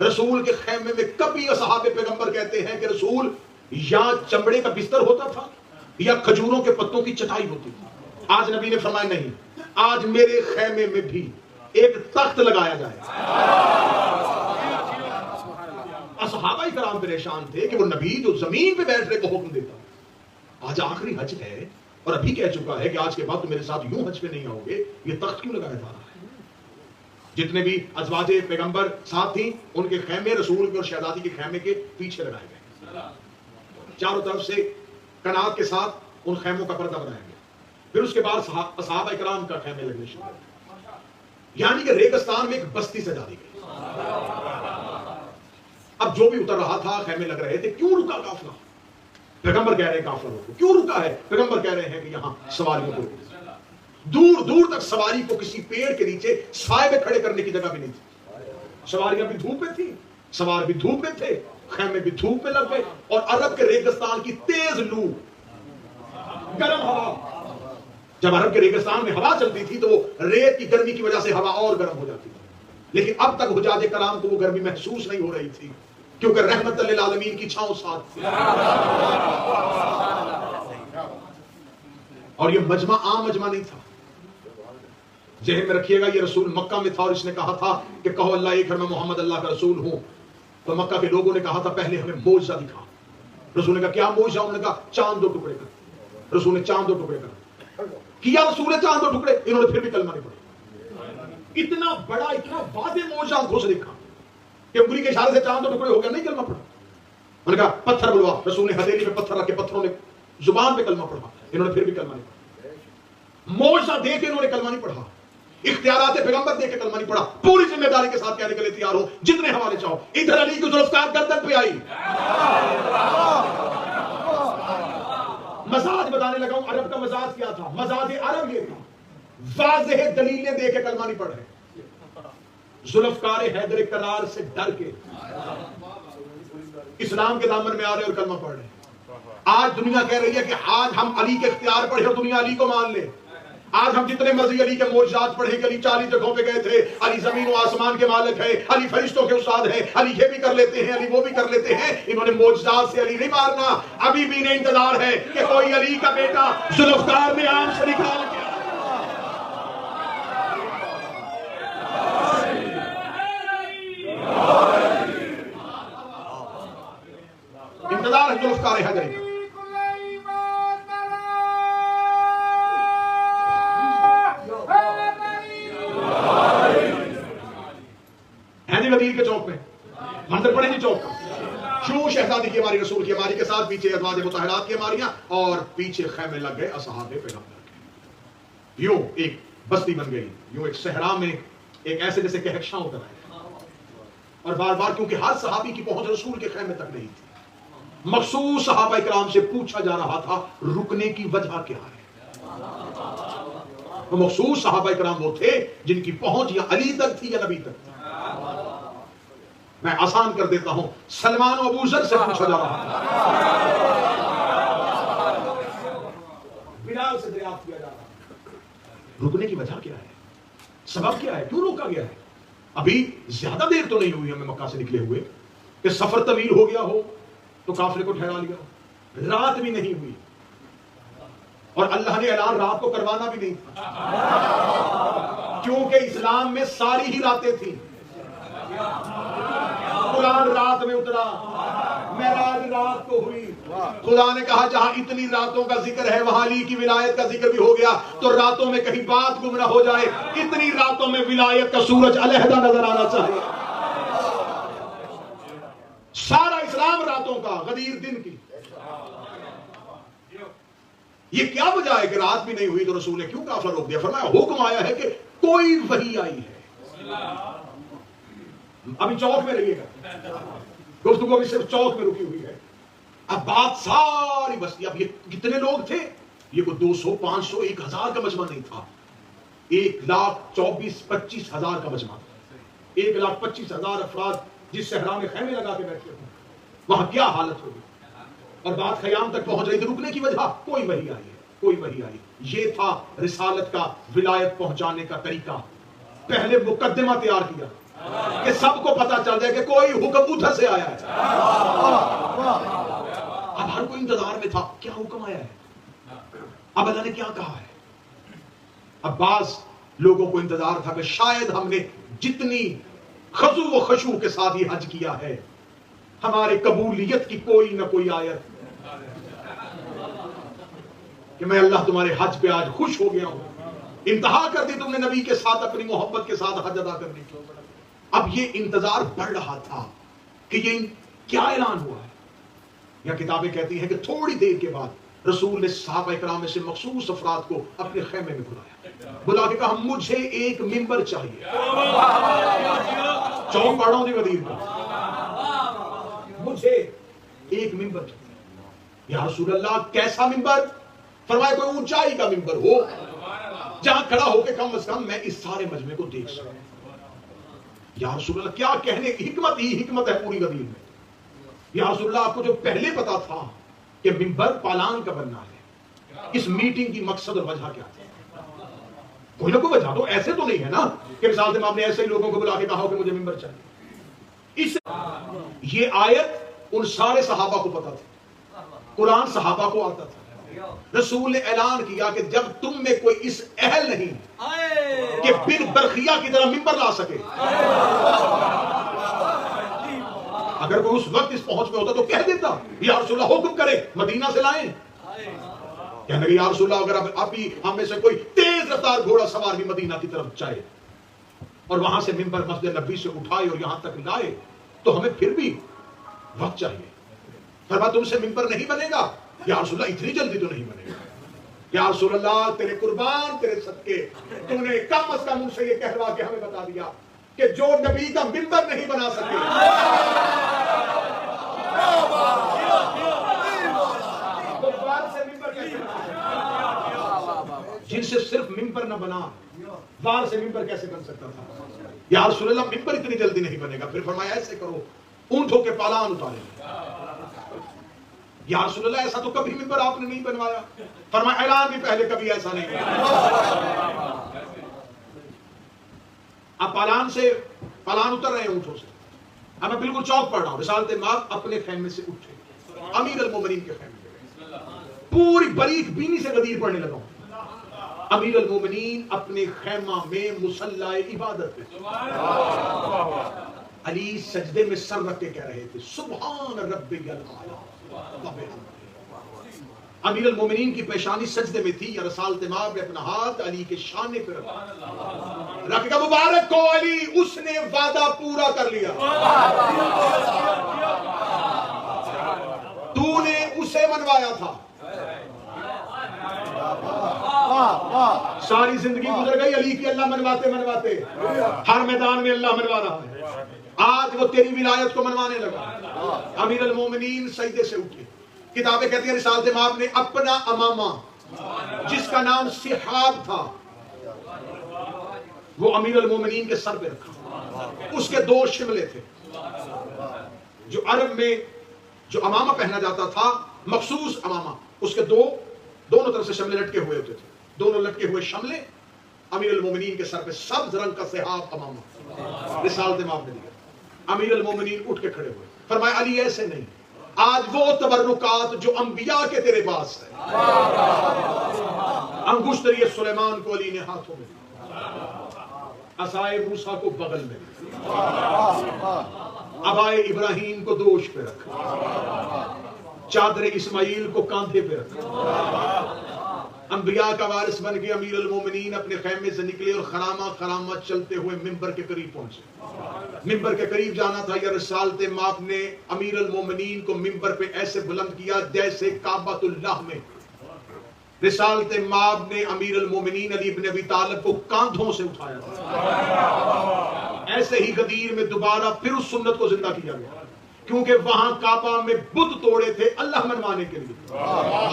S1: رسول کے خیمے میں کبھی اصحاب پیغمبر کہتے ہیں کہ رسول یا چمڑے کا بستر ہوتا تھا یا کھجوروں کے پتوں کی چٹائی ہوتی تھی. آج نبی نے فرمایا نہیں، آج میرے خیمے میں بھی ایک تخت لگایا جائے. صحابہ کرام پریشان تھے کہ وہ نبی جو زمین پہ بیٹھنے کو حکم دیتا. آج آخری حج ہے اور ابھی کہہ چکا ہے کہ آج کے بعد تو میرے ساتھ یوں حج پہ نہیں آؤ گے، یہ تخت کیوں لگایا جا رہا ہے؟ جتنے بھی ازواج پیغمبر ساتھ تھیں ان کے خیمے رسول کے اور شہزادی کے خیمے کے پیچھے لگائے گئے. چاروں طرف سے کنات کے ساتھ ان خیموں کا پردہ بنایا گیا. پھر اس کے بعد صحابہ کرام کا خیمے لگنے شروع ہوئے. یعنی کہ ریگستان میں ایک بستی سجا دی گئی. اب جو بھی اتر رہا تھا خیمے لگ رہے تھے. کیوں رکا قافلہ؟ پیغمبر کہہ رہے ہیں قافلہ روکو. کیوں رکا ہے؟ پیغمبر کہہ رہے ہیں کہ یہاں سواریوں کو دور دور تک سواری کو کسی پیڑ کے نیچے سائے میں کھڑے کرنے کی جگہ بھی نہیں تھی. سواریاں بھی دھوپ میں تھی، سوار بھی دھوپ میں تھے، خیمے بھی دھوپ میں لگ گئے. اور عرب کے ریگستان کی تیز لو، گرم ہوا. جب عرب کے ریگستان میں ہوا چلتی تھی تو وہ ریت کی گرمی کی وجہ سے ہوا اور گرم ہو جاتی تھی. لیکن اب تک حجاج کرام کو وہ گرمی محسوس نہیں ہو رہی تھی کیونکہ رحمت للعالمین کی چھاؤں ساتھ تھی. اور یہ مجمع عام مجمع نہیں تھا. ذہن میں رکھیے گا یہ رسول مکہ میں تھا اور اس نے کہا تھا کہ کہو اللہ ایک ہے میں محمد اللہ کا رسول ہوں. تو مکہ کے لوگوں نے کہا تھا پہلے ہمیں معجزہ دکھا. رسول نے کہا کیا معجزہ؟ انہوں نے کہا چاند 2 ٹکڑے کر. رسول نے چاند 2 ٹکڑے کر کیا. رسول نے چاند 2 ٹکڑے. انہوں نے پھر بھی کلمہ نہیں پڑھا. اتنا بڑا اتنا واضح معجزہ آنکھوں سے دیکھا کہ انگلی کے اشارے سے چاند 2 ٹکڑے ہو گیا. نہیں کلمہ پڑھا. انہوں نے کہا پتھر بلوا. رسول نے ہتھیلی پہ پتھر رکھ کے پتھروں نے زبان پہ کلمہ پڑھا. انہوں نے پھر بھی کلمہ نہیں پڑھا. معجزہ دے کے انہوں نے کلمہ نہیں پڑھا. اختیارات پیغمبر دے کے کلمہ نہیں پڑھا. پوری ذمہ داری کے ساتھ کہنے کے لیے تیار ہو جتنے حوالے چاہو. ادھر علی کی ذوالفقار گردن پہ آئی، لگا ہوں عرب کا مزاج کیا تھا. مزاج عرب یہ تھا واضح دلیلیں دے کے کلمہ نہیں پڑھ رہے. ذوالفقار حیدر کرار سے ڈر کے اسلام کے دامن میں آ رہے اور کلمہ پڑھ رہے. آج دنیا کہہ رہی ہے کہ آج ہم علی کے اختیار پڑھے اور دنیا علی کو مان لے. آج ہم جتنے مرضی علی کے معجزات پڑھے کہ علی 40 جگہوں پہ گئے تھے, علی زمین و آسمان کے مالک ہے, علی فرشتوں کے استاد ہے, علی یہ بھی کر لیتے ہیں, علی وہ بھی کر لیتے ہیں. انہوں نے معجزات سے علی نہیں مارنا. ابھی بھی انہیں انتظار ہے کہ کوئی علی کا بیٹا ذوالفقار میں آم سے نکال کے انتظار ہے ذوالفقار حیدر کا. غدیر کے چوک میں منظر پڑے جی چوک کا. شروع شہزادی کی ہماری, رسول کی ہماری کے ساتھ, پیچھے ازواج مطہرات کی ہماریاں, اور پیچھے خیمے لگ گئے اصحاب پیغمبر کے. یوں ایک بستی بن گئی, یوں ایک صحرا میں ایک ایسے جیسے کہکشاں اتر آئے. اور بار بار کیونکہ ہر صحابی کی پہنچ رسول کے خیمے تک نہیں تھی, مخصوص صحابہ کرام سے پوچھا جا رہا تھا رکنے کی وجہ کیا ہے. مخصوص صحابہ کرام وہ تھے جن کی پہنچ یا علی تک تھی یا نبی تک تھی. میں آسان کر دیتا ہوں, سلمان و ابو ذر سے پوچھا جا رہا تھا, بلال سے دریافت کیا جا رہا تھا رکنے کی وجہ کیا ہے, سبب کیا ہے, کیوں روکا گیا ہے. ابھی زیادہ دیر تو نہیں ہوئی ہمیں مکہ سے نکلے ہوئے کہ سفر طویل ہو گیا ہو تو قافلے کو ٹھہرا لیا ہو. رات بھی نہیں ہوئی اور اللہ نے اعلان رات کو کروانا بھی نہیں تھا, کیونکہ اسلام میں ساری ہی راتیں تھیں. قرآن رات میں اترا, معراج رات کو ہوئی. خدا نے کہا جہاں اتنی راتوں کا ذکر ہے وہاں علی کی ولایت کا ذکر بھی ہو گیا, تو راتوں میں کہیں بات گم نہ ہو جائے. اتنی راتوں میں ولایت کا سورج علیحدہ نظر آنا چاہیے. سارا اسلام راتوں کا, غدیر دن کی. یہ کیا وجہ ہے کہ رات بھی نہیں ہوئی تو رسول نے کیوں قافلہ روک دیا؟ فرمایا حکم آیا ہے کہ کوئی وحی آئی ہے. ابھی چوک میں رہیے گا, گفتگو ابھی صرف چوک میں رکی ہوئی ہے. اب بات ساری بستی, اب یہ کتنے لوگ تھے, یہ کوئی 200 500 1000 کا مجمع نہیں تھا, 1,24,25,000 کا مجمع تھا. 1,25,000 افراد جس صحرا میں خیمے لگا کے بیٹھے ہوں, وہاں کیا حالت ہوگی. اور بات خیام تک پہنچ رہی تھی, رکنے کی وجہ کوئی وحی آئی ہے, کوئی وحی آئی. یہ تھا رسالت کا, ولایت پہنچانے کا طریقہ. پہلے مقدمہ تیار کیا کہ سب کو پتا چل جائے کہ کوئی حکم ادھر سے آیا ہے. اب ہر کوئی انتظار میں تھا کیا حکم آیا ہے, اب اللہ نے کیا کہا ہے. اب بعض لوگوں کو انتظار تھا کہ شاید ہم نے جتنی خضوع و خشوع کے ساتھ یہ حج کیا ہے, ہمارے قبولیت کی کوئی نہ کوئی آیت کہ میں اللہ تمہارے حج پہ آج خوش ہو گیا ہوں. انتہا کر دی تم نے نبی کے ساتھ اپنی محبت کے ساتھ حج ادا کرنے کی. اب یہ انتظار بڑھ رہا تھا کہ یہ کیا اعلان ہوا ہے. یا کتابیں کہتی ہیں کہ تھوڑی دیر کے بعد رسول نے صحابہ کرام میں سے مخصوص افراد کو اپنے خیمے میں بلایا, بلا کے کہا مجھے ایک منبر چاہیے. چوک پڑھوں دی غدیر کا, مجھے ایک منبر چاہیے. یا رسول اللہ کیسا منبر؟ فرمایا کوئی اونچائی کا منبر ہو جہاں کھڑا ہو کے کم از کم میں اس سارے مجمع کو دیکھ سکوں. یا رسول اللہ کیا کہنے کی حکمت ہی حکمت ہے پوری غدیر میں. یا رسول اللہ آپ کو جو پہلے پتا تھا کہ منبر پالان کا بننا ہے, اس میٹنگ کی مقصد اور وجہ کیا تھی؟ کوئی نہ کوئی وجہ تو ایسے تو نہیں ہے نا کہ مثال سے آپ نے ایسے ہی لوگوں کو بلا کے کہا کہ مجھے منبر چاہیے. اس یہ آیت ان سارے صحابہ کو پتا تھی, قرآن صحابہ کو آتا تھا. رسول نے اعلان کیا کہ جب تم میں کوئی اس اہل نہیں کہ بن برخیہ کی طرح منبر لا سکے, اگر کوئی اس وقت اس پہنچ میں ہوتا تو کہہ دیتا یا رسول اللہ حکم کرے مدینہ سے لائیں. کہنے لگے یا رسول اللہ اگر ابھی ہم میں سے کوئی تیز رفتار گھوڑا سوار بھی مدینہ کی طرف جائے اور وہاں سے منبر مسجد نبی سے اٹھائے اور یہاں تک لائے تو ہمیں پھر بھی وقت چاہیے. فرمایا تم سے منبر نہیں بنے گا. یا رسول اللہ اتنی جلدی تو نہیں بنے گا. یا رسول اللہ تیرے قربان تیرے صدقے, تم نے کم از کم ان سے یہ کہلوا کے ہمیں بتا دیا کہ جو نبی کا منبر نہیں بنا سکے سے منبر کیسے بنا. اسے صرف ممبر نہ بنا، وار سے ممبر کیسے بن سکتا تھا؟ یا رسول اللہ ممبر اتنی جلدی نہیں بنے گا. پھر فرمایا ایسے کرو، اونٹوں کے پالان اتارے. یا رسول اللہ ایسا تو کبھی ممبر آپ نے نہیں بنوایا. فرمایا اعلان بھی پہلے کبھی ایسا نہیں ہوا. اب پالان اتر رہے ہیں اونٹوں سے. اب میں بالکل چوک پڑ رہا ہوں. رسالت مآب اپنے خیمے سے اٹھے، امیر المومنین کے خیمے، پوری باریک بینی سے غدیر پڑھنے لگا ہوں. امیر المومنین اپنے خیمہ میں مصلی عبادت پہ، علی سجدے میں سر رکھ کے کہہ رہے تھے سبحان ربی الاعلی. امیر المومنین کی پیشانی سجدے میں تھی. یا رسالت مآب نے اپنا ہاتھ علی کے شانے پہ رکھ کے مبارک کو علی، اس نے وعدہ پورا کر لیا. تو نے اسے منوایا تھا. ساری زندگی گزر گئی علی کی اللہ منواتے منواتے، ہر میدان میں اللہ منوا رہا ہے. آج وہ تیری ولایت کو منوانے لگا. امیر المومنین سجدے سے اٹھے. کتابیں کہتی ہیں رسالت مآب نے اپنا امامہ جس کا نام صحاب تھا وہ امیر المومنین کے سر پہ رکھا. اس کے 2 شملے تھے. جو عرب میں جو امامہ پہنا جاتا تھا مخصوص امامہ، اس کے دونوں طرف سے شملے لٹکے ہوئے ہوتے تھے. دونوں لٹکے ہوئے شملے امیر المومنین کے سر پہ، سبز رنگ کا صحاب امامہ رسالت مآب نے دیا. امیر المومنین اٹھ کے کھڑے ہوئے. فرمایا علی ایسے نہیں، آج وہ تبرکات جو انبیاء کے تیرے پاس ہے. انگشتری سلیمان کو علی نے ہاتھوں میں، عصائے موسیٰ کو بغل میں، عبائے ابراہیم کو دوش پہ رکھا، چادر اسماعیل کو کاندھے پہ رکھا. انبیاء کا وارث بن کے امیر المومنین اپنے خیمے سے نکلے اور خرامہ چلتے ہوئے ممبر کے قریب پہنچے. ممبر کے قریب جانا تھا. یا رسالت مآب نے امیر المومنین کو ممبر پہ ایسے بلند کیا جیسے کعبۃ اللہ میں. رسالت مآب نے امیر المومنین علی بن ابی طالب کو کاندھوں سے اٹھایا تھا. ایسے ہی غدیر میں دوبارہ پھر اس سنت کو زندہ کیا گیا، کیونکہ وہاں کعبہ میں بت توڑے تھے اللہ منوانے کے لیے،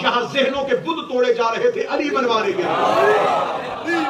S1: یہاں ذہنوں کے بت توڑے جا رہے تھے علی منوانے کے لیے.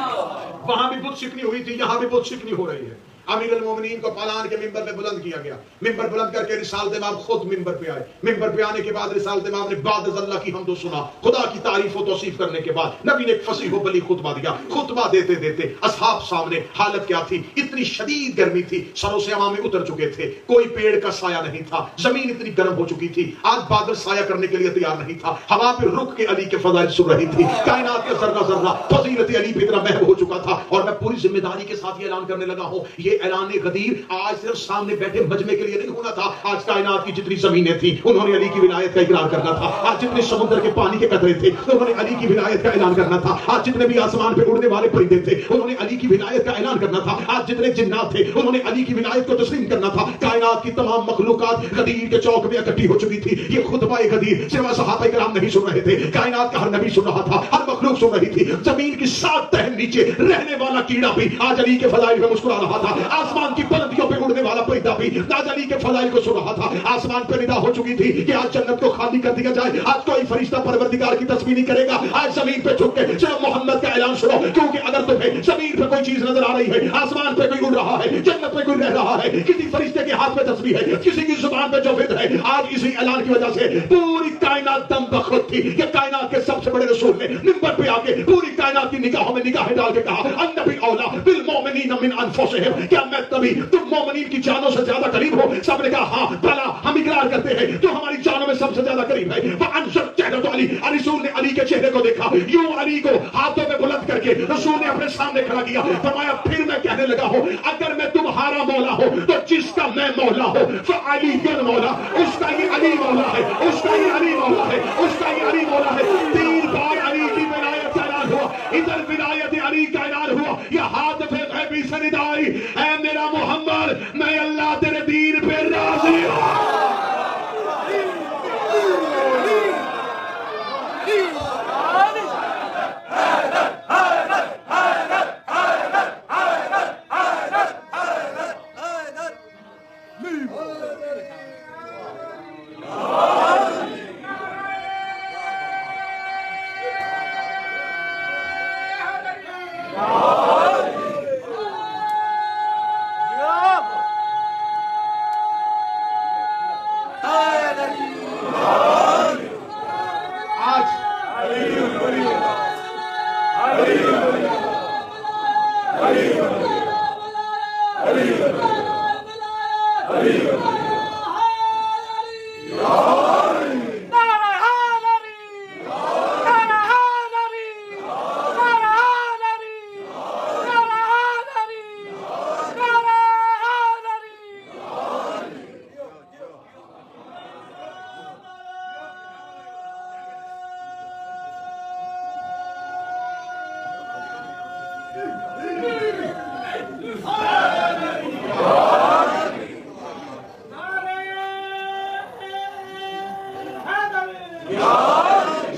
S1: وہاں بھی بت شکنی ہوئی تھی، یہاں بھی بت شکنی ہو رہی ہے. امیر المومنین کو پالان کے ممبر میں بلند کیا گیا. ممبر بلند کر کے رسالت مآب خود ممبر پہ آئے. ممبر پہ آنے کے بعد رسالت مآب نے بعد از اللہ کی حمد و ثنا، خدا کی تعریف و توصیف کرنے کے بعد نبی نے ایک فصیح و بلیغ خطبہ دیا. خطبہ دیتے دیتے اصحاب سامنے. حالت کیا تھی؟ اتنی شدید گرمی تھی، سروں سے عوامے اتر چکے تھے، کوئی پیڑ کا سایہ نہیں تھا، زمین اتنی گرم ہو چکی تھی، آج بادل سایہ کرنے کے لیے تیار نہیں تھا. ہوا پہ رک کے علی کے فضائل سن رہی تھی. کائنات کا ذرہ ذرہ فضیلت علی پہ اتنا محو ہو چکا تھا. اور میں پوری ذمہ داری کے ساتھ یہ اعلان کرنے لگا ہوں، یہ اعلان غدیر آج صرف سامنے بیٹھے مجمع کے لیے نہیں ہونا تھا. آج کائنات کی جتنی زمینیں تھیں انہوں نے علی کی ولایت کا اقرار کرنا تھا. آج جتنے سمندر کے پانی کے قطرے تھے انہوں نے علی کی ولایت کا اعلان کرنا تھا. آج جتنے بھی آسمان پہ اڑنے والے پرندے تھے انہوں نے علی کی ولایت کا اعلان کرنا تھا. آج جتنے جنات تھے انہوں نے علی کی ولایت کو تسلیم کرنا تھا. کائنات کی تمام مخلوقات غدیر کے چوک میں اکٹھی ہو چکی تھی. یہ خطبہ غدیر صرف صحابہ کرام نہیں سن رہے تھے، کائنات کا ہر نبی سن رہا تھا، ہر مخلوق سن رہی تھی. زمین کی 7 تہہ نیچے رہنے والا کیڑا بھی آج علی کے فضائل میں مسکرا رہا تھا. آسمان کی بلندیوں پہ اڑنے والا پرندہ بھی آج علی کے فضائل کو سن رہا تھا. آسمان پہ ندا ہو چکی تھی کہ آج جنت کو خالی کر دیا جائے. آج کوئی فرشتہ پروردگار کی تسبیح نہیں کرے گا. آج زمین پہ جھک کے صرف محمد کا اعلان سنو، کیونکہ اگر تمہیں زمین پہ کوئی چیز نظر آ رہی ہے، آسمان پہ کوئی اڑ رہا ہے، جنت پہ کوئی رہ رہا ہے، کسی فرشتے کے ہاتھ میں تسبیح ہے، کسی کی زبان پہ جو فکر ہے، آج اسی اعلان کی وجہ سے پوری کائنات دم بخود تھی. یہ کائنات کے سب سے بڑے رسول نے منبر پہ آ کے پوری کائنات کی نگاہوں میں نگاہیں ڈال کے کہا النبی اولا بالمؤمنین من انفسہم، کیا میں نبی تم مومنین کی جانوں سے زیادہ قریب ہو؟ سب نے کہا ہاں بلا، ہم اقرار کرتے ہیں تو ہماری جانوں میں سب سے زیادہ قریب ہے. وانشق چہرۃ علی، رسول نے علی کے چہرے کو دیکھا، یوں علی کو ہاتھوں میں بلند کر کے رسول نے اپنے سامنے کھڑا کیا. فرمایا پھر میں کہنے لگا ہوں اگر میں تمہارا مولا ہوں تو جس کا میں مولا ہوں فعلی مولا، اس کا یہ علی مولا ہے، اس کا یہ علی مولا ہے، اس کا یہ علی مولا ہے. 3 بار علی کی ولایت کا اعلان ہوا. ادھر ولایت علی کا اعلان ہوا، یہ ہاتھ پہ غیبی سے ندا آئی، اے میرا محمد میں اللہ تیرے دین پہ راضی ہوں.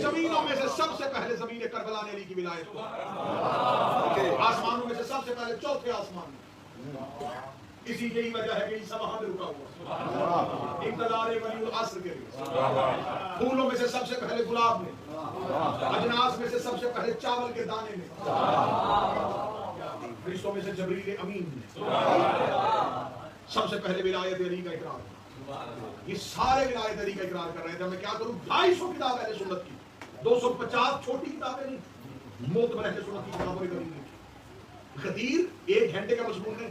S1: زمینوں میں سے سب سے پہلے زمین کربلا نے علی کی ولایت کو، آسمانوں میں سے سب سے پہلے چوتھے آسمان میں. اسی یہی وجہ ہے کہ عیسیٰ وہاں پہ رکا ہوا انتظار ولی العصر کے لیے. پھولوں میں سے سب سے پہلے گلاب نے، اجناس میں سے سب سے پہلے چاول کے دانے نے، فرشتوں میں سے جبریل امین نے سب سے پہلے ولایت علی کا اقرار. یہ سارے ولایت علی کا اقرار کر رہے تھے. میں کیا کروں؟ 250 کتاب اہل سنت کی، 250 چھوٹی کتابیں نہیں، معتبر اہل سنت کی کتابوں کی. غدیر 1 گھنٹے کا مضمون ہے.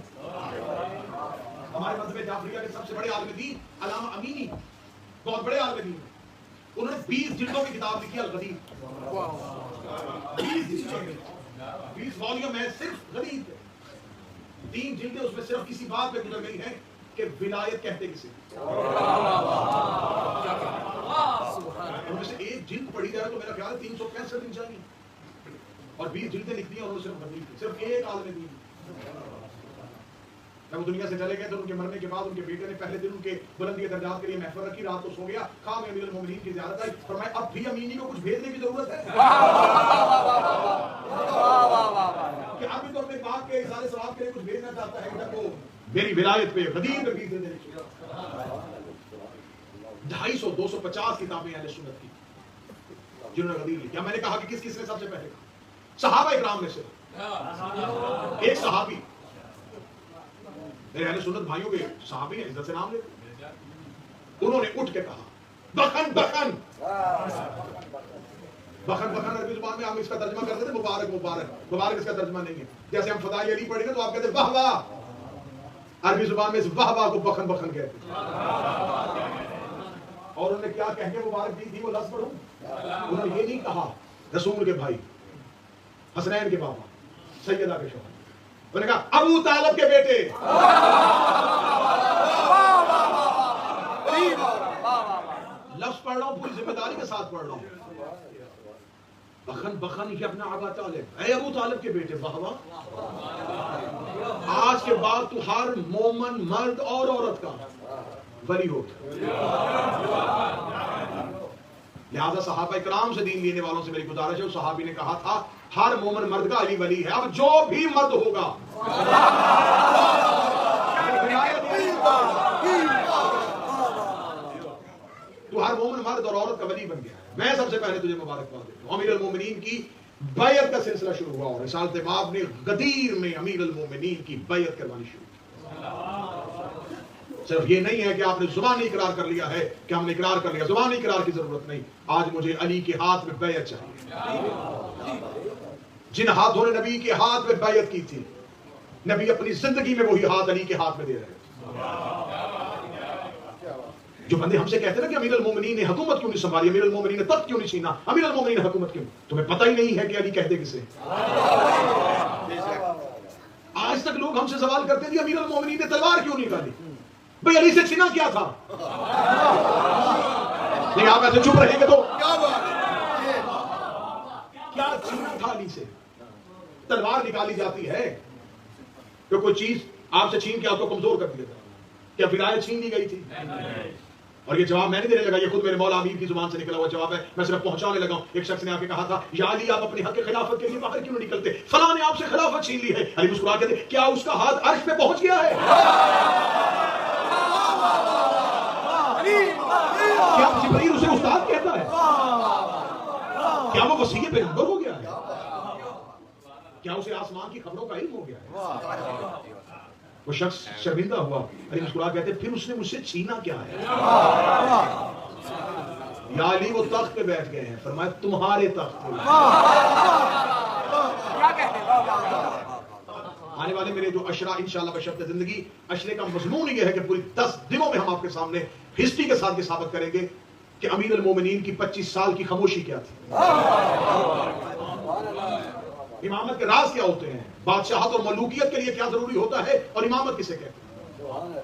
S1: ہمارے مذہب جعفریہ کے سب سے بڑے عالم دین علامہ امینی، بہت بڑے عالم دین، انہوں نے 20 جلدوں کی کتاب لکھی الغدیر. 20 والیوم ہے صرف غدیر پہ. 3 جلدیں اس میں صرف کسی بات پہ گزر گئی ہیں کہ ولایت کہتے کسے. ان میں سے 1 جلد پڑھی جائے تو میرا خیال ہے 365 دن چاہیے، اور 20 جلدیں لکھ دی ہیں. اور صرف غدیر، صرف ایک عالم دین. جب وہ دنیا سے چلے گئے تو ان کے مرنے کے بعد ان کے بیٹے نے پہلے دن ان کے بلندی درجات کے لیے محفل رکھی، رات کو سو گیا، خواب میں امیر المومنین کی زیارت آئی، فرمایا اب بھی امینی کو کچھ بھیجنے کی ضرورت ہے کہ ابھی تو اپنے باپ کے اظہار ثواب کے لیے کچھ بھیجنا چاہتا ہے. جب وہ میری ولایت پہ غدیر پہ 20 دن 250 250 کتابیں اہل سنت کی جنہوں نے غدیر لکھی. میں نے کہا کہ کس کس نے سب سے پہلے کہا؟ صحابہ اکرام میں سے ایک صحابی، میرے اہل سنت بھائیوں کے صحابی ہیں، عزت سے نام لیتے، انہوں نے اٹھ کے کہا بخن بخن. بخن بخن عربی زبان میں ہم اس کا ترجمہ کرتے تھے مبارک مبارک. مبارک اس کا ترجمہ نہیں ہے. جیسے ہم فدائے علی پڑھیں گے تو آپ کہتے ہیں واہ واہ، عربی زبان میں اس واہ واہ کو بخن بخن کہتے ہیں. اور انہوں نے کیا کہہ کے مبارک دی تھی وہ لفظ پڑھوں؟ انہوں نے یہ نہیں کہا رسول کے بھائی، حسنین کے بابا، سیدہ کے شوہر، انہوں نے کہا ابو طالب کے بیٹے. لفظ پڑھ رہا ہوں پوری ذمہ داری کے ساتھ پڑھ رہا ہوں. بخن بخن یہ اپنا ابا طالب، اے ابو طالب کے بیٹے. واہ واہ، آج کے بعد تو ہر مومن مرد اور عورت کا ولی ہو. لہذا صحابہ اکرام سے دین لینے والوں سے میری گزارش ہے، اس صحابی نے کہا تھا ہر مومن مرد کا علی ولی ہے. اب جو بھی مرد ہوگا تو ہر مومن مرد اور عورت کا ولی بن گیا. میں سب سے پہلے تجھے مبارکباد دیتا ہوں. امیر المومنین کی بیعت کا سلسلہ شروع ہوا اور رسالت باب نے غدیر میں امیر المومنین کی بیعت کروانی شروع کی. صرف یہ نہیں ہے کہ آپ نے زبانی اقرار کر لیا ہے کہ ہم نے اقرار کر لیا، زبانی اقرار کی ضرورت نہیں. آج مجھے علی کے ہاتھ میں بیعت چاہیے. جن ہاتھوں نے نبی کے ہاتھ میں بیعت کی تھی، نبی اپنی زندگی میں وہی ہاتھ علی کے ہاتھ میں دے رہے ہیں. جو بندے ہم سے کہتے ہیں نا کہ امیر المومنین نے حکومت کیوں نہیں سنبھالی، امیر المومنین نے تخت کیوں نہیں چھینا، امیر المومنین نے حکومت کیوں، تمہیں پتہ ہی نہیں ہے کہ علی کہتے کسے. آج تک لوگ ہم سے سوال کرتے ہیں کہ امیر المومنین نے تلوار کیوں نہیں نکالی. بھئی علی سے چھینا کیا تھا؟ نہیں آپ ایسے چپ رہیں گے تو کیا چھینا تھا علی سے؟ تلوار نکالی جاتی ہے کہ کوئی چیز آپ سے چھین کے آپ کو کمزور کر دیا تھا. کیا ولایت چھین لی گئی تھی؟ اور یہ جواب میں نہیں دینے لگا، یہ خود میرے مولا امیر کی زبان سے نکلا ہوا جواب ہے، میں صرف پہنچانے لگا ہوں. ایک شخص نے آ کے کہا تھا یا علی آپ اپنے حق کے خلافت کے لیے باہر کیوں نہیں نکلتے، فلاں نے آپ سے خلافت چھین لی ہے. علی مسکرا کے کہتے کیا اس کا ہاتھ عرش پہ پہنچ گیا ہے؟ کیا جبرائیل اسے استاد کہتا ہے؟ کیا وہ وسیع پیغمبر ہو گیا ہے؟ کیا اسے آسمان کی خبروں کا علم ہو گیا ہے؟ وہ شخص شرمندہ ہوا. علی مسکرا کہتے پھر اس نے مجھ سے چھینا کیا ہے؟ یا علی وہ تخت پہ بیٹھ گئے ہیں. فرمایا تمہارے تخت پہ. آنے والے میرے جو اشرا انشاءاللہ بشرط زندگی، اشرے کا مضمون یہ ہے کہ پوری 10 دنوں میں ہم آپ کے سامنے ہسٹری کے ساتھ یہ ثابت کریں گے کہ امیر المومنین کی 25 سال کی خاموشی کیا تھی، امامت کے راز کیا ہوتے ہیں، بادشاہت اور ملوکیت کے لیے کیا ضروری ہوتا ہے، اور امامت کسے کہتے ہیں.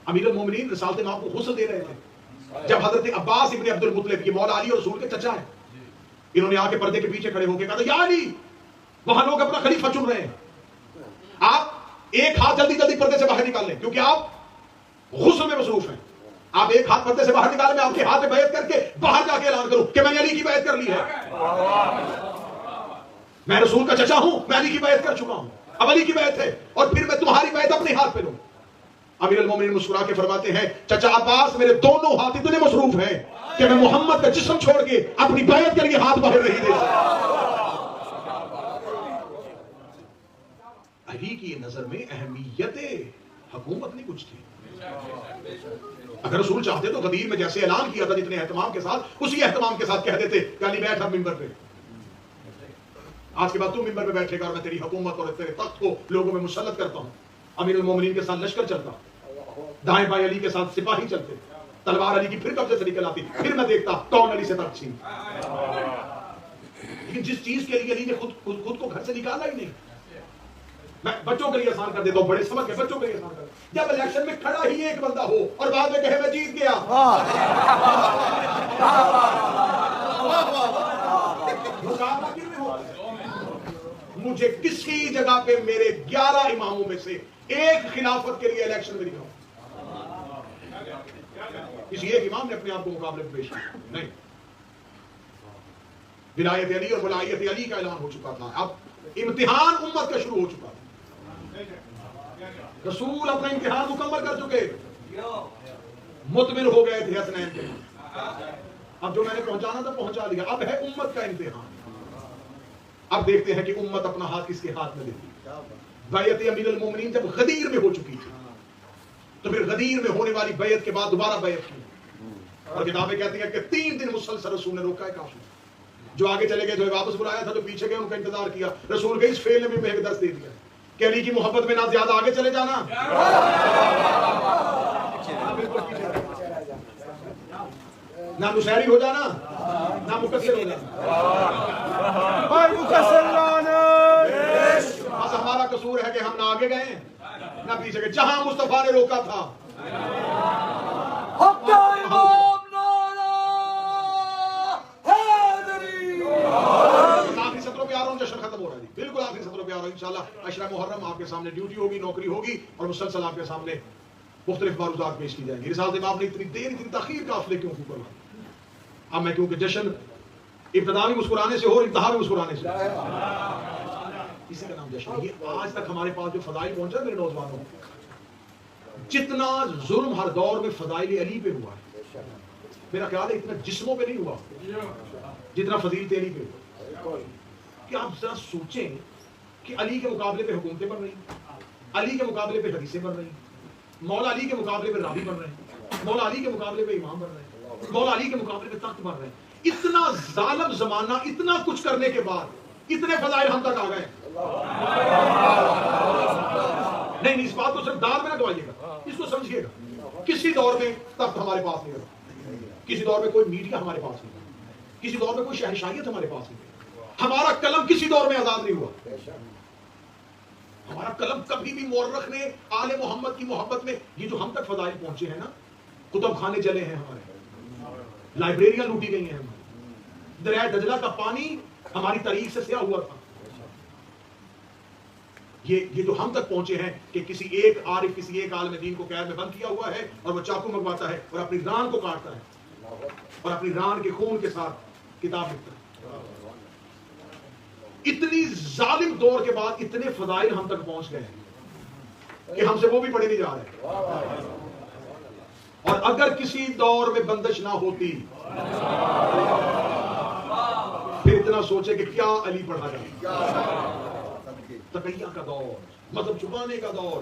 S1: امیر المومنین رسالت ماں کو غسل دے رہے تھے جب حضرت عباس ابن عبد المطلب، یہ مولا علی اور رسول کے چچا ہیں، انہوں نے آ کے پردے کے پیچھے کھڑے ہو کے کہا یا علی وہاں لوگ اپنا خلیفہ چن رہے ہیں، آپ ایک ہاتھ جلدی جلدی پردے سے باہر نکال لیں کیونکہ آپ غسل میں مصروف ہیں. آپ ایک ہاتھ پردے سے باہر نکالیں، میں آپ کے ہاتھ میں بیعت کر کے باہر جا کے اعلان کروں بیعت کر لی ہے. میں رسول کا چچا ہوں, میں علی کی بیعت کر چکا ہوں, اب علی کی بیعت ہے, اور پھر میں تمہاری بیعت اپنے ہاتھ پہ لوں. امیر المومنین مسکرا کے فرماتے ہیں چچا عباس میرے دونوں ہاتھ اتنے مصروف ہیں کہ میں محمد کا جسم چھوڑ کے اپنی بیعت کے لیے ہاتھ باہر نہیں دے سکتا. علی کی نظر میں اہمیت حکومت نہیں کچھ تھی. اگر رسول چاہتے تو غدیر میں جیسے اعلان کیا تھا جتنے اہتمام کے ساتھ, اسی اہتمام کے ساتھ کہہ دیتے کہ علی بیٹھ اب ممبر پہ, آج کے بعد تو ممبر پہ بیٹھے گا اور میں تیری حکومت اور تیرے تخت کو لوگوں میں مسلط کرتا ہوں. امیر المومنین کے ساتھ لشکر چلتا, دائیں بائیں علی کے ساتھ سپاہی چلتے, تلوار علی کی پھر قبضے سے نکل آتی, پھر میں دیکھتا کون علی سے تقسیم. لیکن جس چیز کے لیے علی نے خود کو گھر سے نکالا ہی نہیں. میں بچوں کے لیے آسان کر دیتا ہوں, بڑے سمجھ کے بچوں کے لیے آسان کر دیتا ہوں. جب الیکشن میں کھڑا ہی ایک بندہ ہو اور بعد میں کہے میں جیت گیا, مقابلہ کیوں نہیں ہوتا؟ مجھے کسی جگہ پہ میرے 11 اماموں میں سے ایک خلافت کے لیے الیکشن میں دکھاؤ. کسی ایک امام نے اپنے آپ کو مقابلے میں پیش کیا نہیں. ولایت علی اور ولایت علی کا اعلان ہو چکا تھا, اب امتحان امت کا شروع ہو چکا تھا. رسول اپنا امتحان مکمل کر چکے, مطمئن ہو گئے تھے حسنین کے. اب جو میں نے پہنچانا تھا پہنچا دیا, اب ہے امت کا امتحان. اب دیکھتے ہیں کہ امت اپنا ہاتھ کس کے ہاتھ میں دیتی. بیعت امیر المومنین جب غدیر میں ہو چکی تھی تو پھر غدیر میں ہونے والی بیعت کے بعد دوبارہ بیعت کی, اور کتابیں کہتی ہیں کہ 3 دن مسلسل رسول نے روکا ہے کافی. جو آگے چلے گئے, جو واپس بلایا تھا, جو پیچھے گئے ان کا انتظار کیا. رسول کے اس فعل نے بھی ایک درس دے دیا کہ علی کی محبت میں نہ زیادہ آگے چلے جانا, نہ مشاعری ہو جانا, نہ مقصر ہو جانا. بس ہمارا قصور ہے کہ ہم نہ آگے گئے نہ پیچھے گئے. جہاں مصطفیٰ نے روکا تھا آخری سطروں پہ آ رہا ہوں, جشن ختم ہو رہا ہے. بالکل آخری سطروں پہ آ رہا ہوں. انشاءاللہ عشرہ محرم آپ کے سامنے ڈیوٹی ہوگی, نوکری ہوگی, اور مسلسل آپ کے سامنے مختلف معروضات پیش کی جائیں گی. رسالت امام نے اتنی دیر اتنی تاخیر قافلے کیوں کرنا؟ اب میں کیونکہ جشن ابتدا بھی مسکرانے سے ہو اور انتہا بھی مسکرانے سے, اسی کا نام جشن. یہ آج تک ہمارے پاس جو فضائل پہنچا میرے نوجوانوں, جتنا ظلم ہر دور میں فضائل علی پہ ہوا ہے, میرا خیال ہے اتنا جسموں پہ نہیں ہوا جتنا فضیلت علی پہ ہوا. کہ آپ ذرا سوچیں کہ علی کے مقابلے پہ حکومتیں بن رہی, علی کے مقابلے پہ حدیثیں بن رہی, مولا علی کے مقابلے پہ راوی بن رہے ہیں, مولا علی کے مقابلے پہ امام بن رہے ہیں, مولا علی کے مقابلے پہ تخت بن رہے ہیں. اتنا ظالم زمانہ, اتنا کچھ کرنے کے بعد اتنے فضائل ہم تک آ گئے. نہیں, اس بات کو صرف دار میں نہ ڈالئیے گا, اس کو سمجھیے گا. کسی دور میں تخت ہمارے پاس نہیں رہا, کسی دور میں کوئی میڈیا ہمارے پاس نہیں رہا, کسی دور میں کوئی شہنشاہیت ہمارے پاس نہیں رہی. ہمارا قلم کسی دور میں آزاد نہیں ہوا. ہمارا قلم کبھی بھی مورخ نے آل محمد کی محبت میں, یہ جو ہم تک فضائل پہنچے ہیں نا, کتب خانے جلے ہیں ہمارے, لائبریریاں لوٹی گئی ہیں ہماری, دریائے دجلہ کا پانی ہماری تاریخ سے سیاہ ہوا تھا. یہ جو ہم تک پہنچے ہیں کہ کسی ایک عارف, کسی ایک عالم دین کو قید میں بند کیا ہوا ہے اور وہ چاقو منگواتا ہے اور اپنی ران کو کاٹتا ہے اور اپنی ران کے خون کے ساتھ کتاب لکھتا ہے. اتنی ظالم دور کے بعد اتنے فضائل ہم تک پہنچ گئے ہیں کہ ہم سے وہ بھی پڑھے نہیں جا رہے. اور اگر کسی دور میں بندش نہ ہوتی پھر اتنا سوچے کہ کیا علی پڑھا جائے. تقیہ کا دور, مذہب چھپانے کا دور,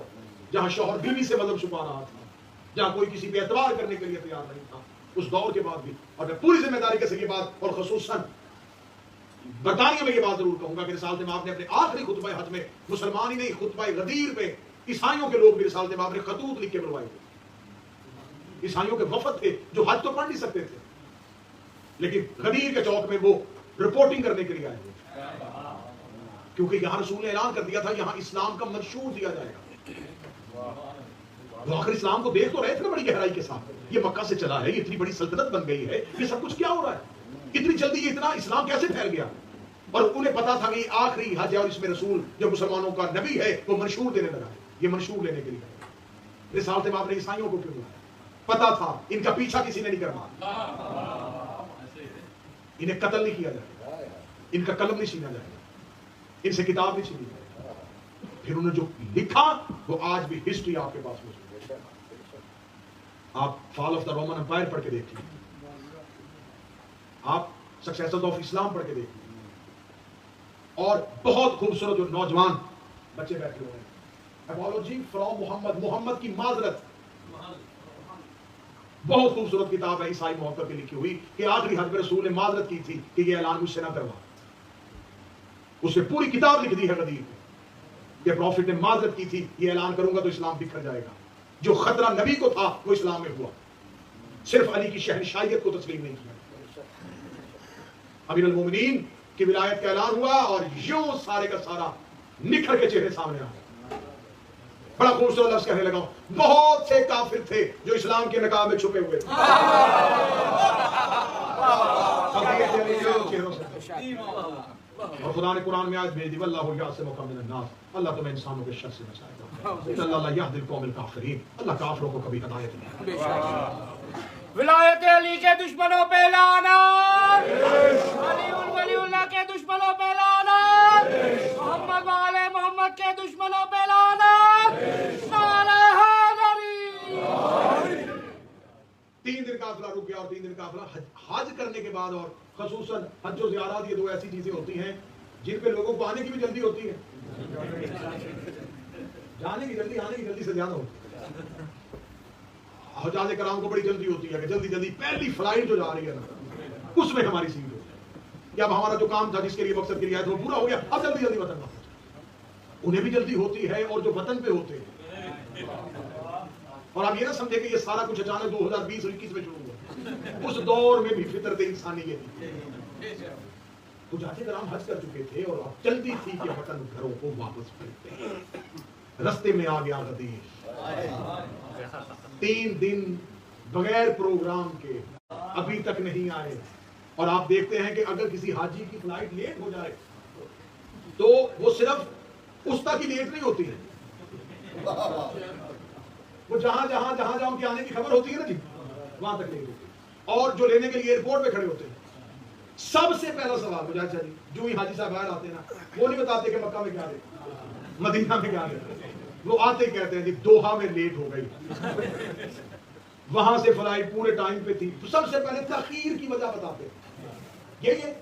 S1: جہاں شوہر بیوی سے مذہب چھپا رہا تھا, جہاں کوئی کسی پہ اعتبار کرنے کے لیے تیار نہیں تھا, اس دور کے بعد بھی. اور میں پوری ذمہ داری کے ساتھ یہ بات, اور خصوصاً برطانیہ میں یہ بات ضرور کہوں گا کہ رسالت امام نے اپنے آخری خطبہ حج میں, مسلمان ہی نہیں, خطبہ غدیر پہ عیسائیوں کے لوگ بھی رسالت امام نے خطوط لکھ کے بلوائے تھے. عیسائیوں کے وفد تھے جو حج تو پڑھ نہیں سکتے تھے, لیکن غدیر کے چوک میں وہ رپورٹنگ کرنے کے لیے آئے, کیونکہ یہاں رسول نے اعلان کر دیا تھا یہاں اسلام کا منشور دیا جائے گا. وہ آخر اسلام کو دیکھ تو رہے تھے نا بڑی گہرائی کے ساتھ, یہ مکہ سے چلا ہے, یہ اتنی بڑی سلطنت بن گئی ہے, یہ سب کچھ کیا ہو رہا ہے, اتنی جلدی یہ اتنا اسلام کیسے پھیل گیا. اور انہیں پتا تھا کہ آخری حج ہے اور اس میں رسول جو مسلمانوں کا نبی ہے وہ منشور دینے لگا ہے. یہ منشور لینے کے لیے رسالت امام نے عیسائیوں کو کیوں بلایا؟ پتا تھا ان کا پیچھا کسی نے نہیں کرنا. انہیں قتل نہیں کیا جائے گا, ان کا قلم نہیں چھینا جائے گا, ان سے کتاب نہیں چھینی جائے گی. پھر انہوں نے جو لکھا وہ آج بھی ہسٹری آپ کے پاس موجود ہے. آپ فال آف دا رومن امپائر پڑھ کے دیکھیے, آپ سکسیسز آف اسلام پڑھ کے دیکھیے, اور بہت خوبصورت جو نوجوان بچے بیٹھے ہوئے ہیں, اپولوجی فرام محمد, محمد کی معذرت, بہت خوبصورت کتاب ہے عیسائی محبت کی لکھی ہوئی کہ آخری حج میں رسول نے معذرت کی تھی کہ یہ اعلان مجھ سے نہ کروا. اس نے پوری کتاب لکھ دی ہے غدیر کہ پروفٹ نے معذرت کی تھی یہ اعلان کروں گا تو اسلام بکھر جائے گا. جو خطرہ نبی کو تھا وہ اسلام میں ہوا, صرف علی کی شہنشاہیت کو تسلیم نہیں کیا. امیر المومنین کی ولایت کا اعلان ہوا اور یوں سارے کا سارا نکھر کے چہرے سامنے آ گئے. بڑا خوبصورت لفظ کہنے لگا ہوں, بہت سے کافر تھے جو اسلام کے نقاب میں چھپے ہوئے تھے. اور خدا نے قرآن میں آیت بھیج دی, واللہ یعصمک من الناس, اللہ تمہیں انسانوں کے شر سے بچائے گا. اللہ لا یہدی القوم الکافرین, اللہ کافروں کو کبھی ہدایت نہیں.
S2: ولایت علی کے دشمنوں پہ لعنت, ولی اللہ کے دشمنوں پہ لعنت, محمد والے محمد کے دشمنوں پہ لعنت, نعرہ حیدری.
S1: 3 دن قافلہ رک گیا, اور 3 دن قافلہ حج کرنے کے بعد, اور خصوصاً حج و زیارات یہ 2 ایسی چیزیں ہوتی ہیں جن پہ لوگوں کو آنے کی بھی جلدی ہوتی ہے, جانے کی جلدی, آنے کی جلدی سے زیادہ ہوتی ہے. حجاج کرام کو بڑی جلدی ہوتی ہے کہ جلدی جلدی پہلی فلائٹ جو جا رہی ہے نا اس میں ہماری سیٹ ہوتی ہے, کہ اب ہمارا جو کام تھا جس کے لیے مقصد کے لیے آیا تھا وہ پورا ہو گیا, اب جلدی جلدی وطن واپس. انہیں بھی جلدی ہوتی ہے, اور جو وطن پہ ہوتے ہیں. اور آپ یہ نہ سمجھے کہ یہ سارا کچھ اچانک 2020 اور 21 میں شروع ہوا, اس دور میں بھی فطرت انسانی یہ تھی. حجاج کرام حج کر چکے تھے اور اب جلدی تھی کہ وطن گھروں کو واپس پھرتے ہیں. رستے میں آ گیا غدیر, 3 دن بغیر پروگرام کے ابھی تک نہیں آئے. اور آپ دیکھتے ہیں کہ اگر کسی حاجی کی فلائٹ لیٹ ہو جائے تو وہ صرف اس تک ہی لیٹ نہیں ہوتی ہے, وہ جہاں جہاں جہاں جہاں ان کے آنے کی خبر ہوتی ہے نا جی, وہاں تک لیٹ ہوتی ہے. اور جو لینے کے لیے ایئرپورٹ پہ کھڑے ہوتے ہیں, سب سے پہلا سوال ہو جائے جی, جو ہی حاجی صاحب باہر آتے ہیں نا, وہ نہیں بتاتے کہ مکہ میں کیا دیکھا, مدینہ میں کیا دیکھا, وہ آتے ہی کہتے ہیں جی دوحہ میں لیٹ ہو گئی. وہاں سے فلائٹ پورے ٹائم پہ تھی. سب سے پہلے تاخیر کی وجہ بتاتے, یہی ہے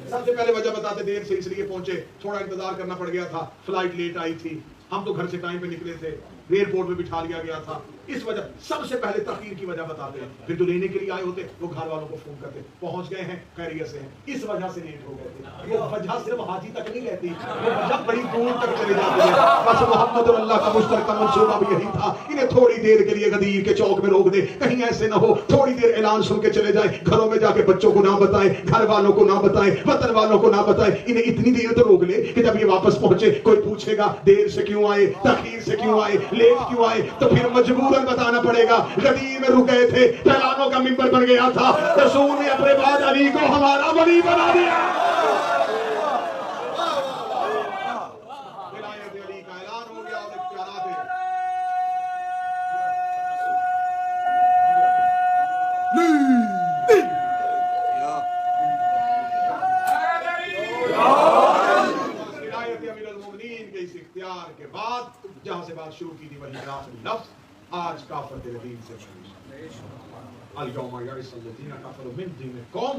S1: سب سے پہلے وجہ بتاتے, دیر سے اس لیے پہنچے, تھوڑا انتظار کرنا پڑ گیا تھا, فلائٹ لیٹ آئی تھی, ہم تو گھر سے ٹائم پہ نکلے تھے, ایئرپورٹ میں بٹھا لیا گیا تھا, اس وجہ. سب سے پہلے تاخیر کی وجہ بتاتے ہیں. پھر جو لینے کے لیے آئے ہوتے وہ گھر والوں کو فون کرتے, پہنچ گئے ہیں, خیریت سے ہیں, اس وجہ سے لیٹ ہو گئے تھے. وہ وجہ صرف حاجی تک نہیں رہتی, وہ وجہ بڑی دور تک چلی جاتی ہے. بس محمد اور اللہ کا مشترکہ منصوبہ بھی یہی تھا, انہیں تھوڑی دیر کے لیے غدیر کے چوک میں روک دے, کہیں ایسے نہ ہو تھوڑی دیر اعلان سن کے چلے جائیں, گھروں میں جا کے بچوں کو نہ بتائیں, گھر والوں کو نہ بتائیں, وطن والوں کو نہ بتائیں. انہیں اتنی دیر تو روک لے کہ جب یہ واپس پہنچے کوئی پوچھے گا دیر سے کیوں آئے, تاخیر سے کیوں آئے, لیٹ کیوں آئے, تو پھر مجبوراً بتانا پڑے گا غدیر میں رکے تھے, اعلانوں کا منبر بن گیا تھا, رسول نے اپنے بعد علی کو ہمارا ولی بنا دیا. ولایت علی کا اعلان ہو گیا اور اختیارات ہیں. ولایت امیر المومنین کے اس اختیار کے بعد جہاں سے بات شروع کی تھی وہی آخری لفظ, آج کافر تیرے دین سے اليوم یئس الذین کفروا من دینکم,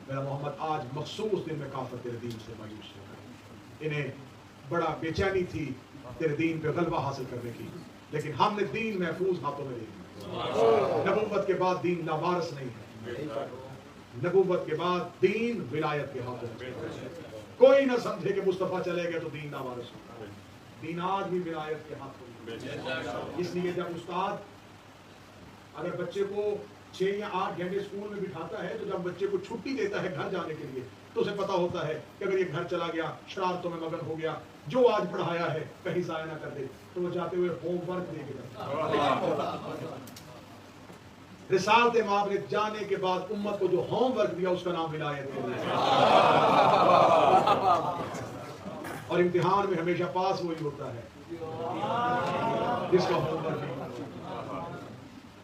S1: میرا محمد آج مخصوص دن میں کافر تیرے دین سے مایوس ہو گئے. انہیں بڑا بے چینی تھی تیرے دین پہ غلبہ حاصل کرنے کی, لیکن ہم نے دین محفوظ ہاتھوں میں لے لیا. نبوت کے بعد دین لاوارث نہیں ہے, نبوت کے بعد دین ولایت کے ہاتھوں میں. کوئی نہ سمجھے کہ مصطفیٰ چلے گئے تو دین لاوارث ہوگا, دین آج بھی ولایت کے ہاتھوں میں. اس لیے جب استاد اگر بچے کو 6 یا 8 گھنٹے اسکول میں بٹھاتا ہے, تو جب بچے کو چھٹی دیتا ہے گھر جانے کے لیے, تو اسے پتا ہوتا ہے کہ اگر یہ گھر چلا گیا, شرارتوں میں مگن ہو گیا, جو آج پڑھایا ہے کہیں ضائع نہ کر دے, تو وہ جاتے ہوئے ہوم ورک دے کے جاتا ہے. رسالت مآب نے جانے کے بعد امت کو جو ہوم ورک دیا اس کا نام ولایت ہے. اور امتحان میں ہمیشہ پاس وہی ہوتا ہے جس کا ہوم ورک.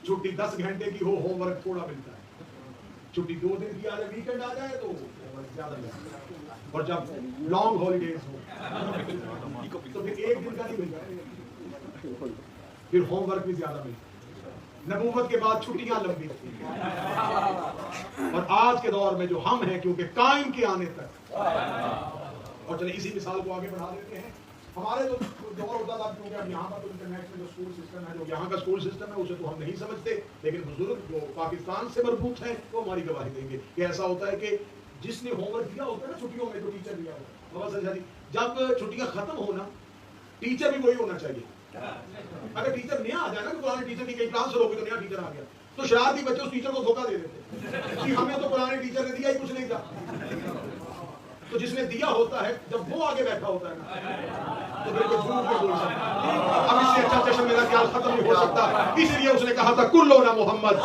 S1: چھٹی 10 گھنٹے کی ہو, ہوم ورک تھوڑا ملتا ہے. چھٹی 2 دن کی آ جائے, ویکنڈ آ جائے تو زیادہ ملتا ہے، اور جب لانگ ہالیڈیز ہو تو پھر ایک دن کا نہیں ملتا ہے، پھر ہوم ورک بھی زیادہ ملتا ہے۔ نبوت کے بعد چھٹیاں لمبی تھیں، اور آج کے دور میں جو ہم ہیں کیونکہ قائم کے آنے تک، اور چلیں اسی مثال کو آگے بڑھا دیتے ہیں، ہمارے جو دور ہوتا تھا کیونکہ اب یہاں پر انٹرنیشنل جو اسکول سسٹم ہے، جو یہاں کا اسکول سسٹم ہے اسے تو ہم نہیں سمجھتے، لیکن بزرگ جو پاکستان سے مربوط ہیں وہ ہماری گواہی دیں گے کہ ایسا ہوتا ہے کہ جس نے ہوم ورک دیا ہوتا ہے نا چھٹیوں میں، جو ٹیچر دیا ہوتا ہے، جب چھٹیاں ختم ہونا ٹیچر بھی وہی ہونا چاہیے۔ اگر ٹیچر نیا آ جائے نا، کہ پرانے ٹیچر کی کہیں ٹرانسفر ہو گئی تو نیا ٹیچر آ گیا، تو شرارتی بچے اس ٹیچر کو دھوکہ دے دیتے کہ ہمیں تو پرانے ٹیچر نے دیا ہی کچھ نہیں تھا۔ تو جس نے دیا ہوتا ہے جب وہ آگے بیٹھا ہوتا ہے نا تو پھر کوئی جھوٹ نہیں بول سکتا۔ اب اس سے اچھا جشن میرا خیال ختم نہیں ہو سکتا، اس لیے اس نے کہا تھا کلونا محمد۔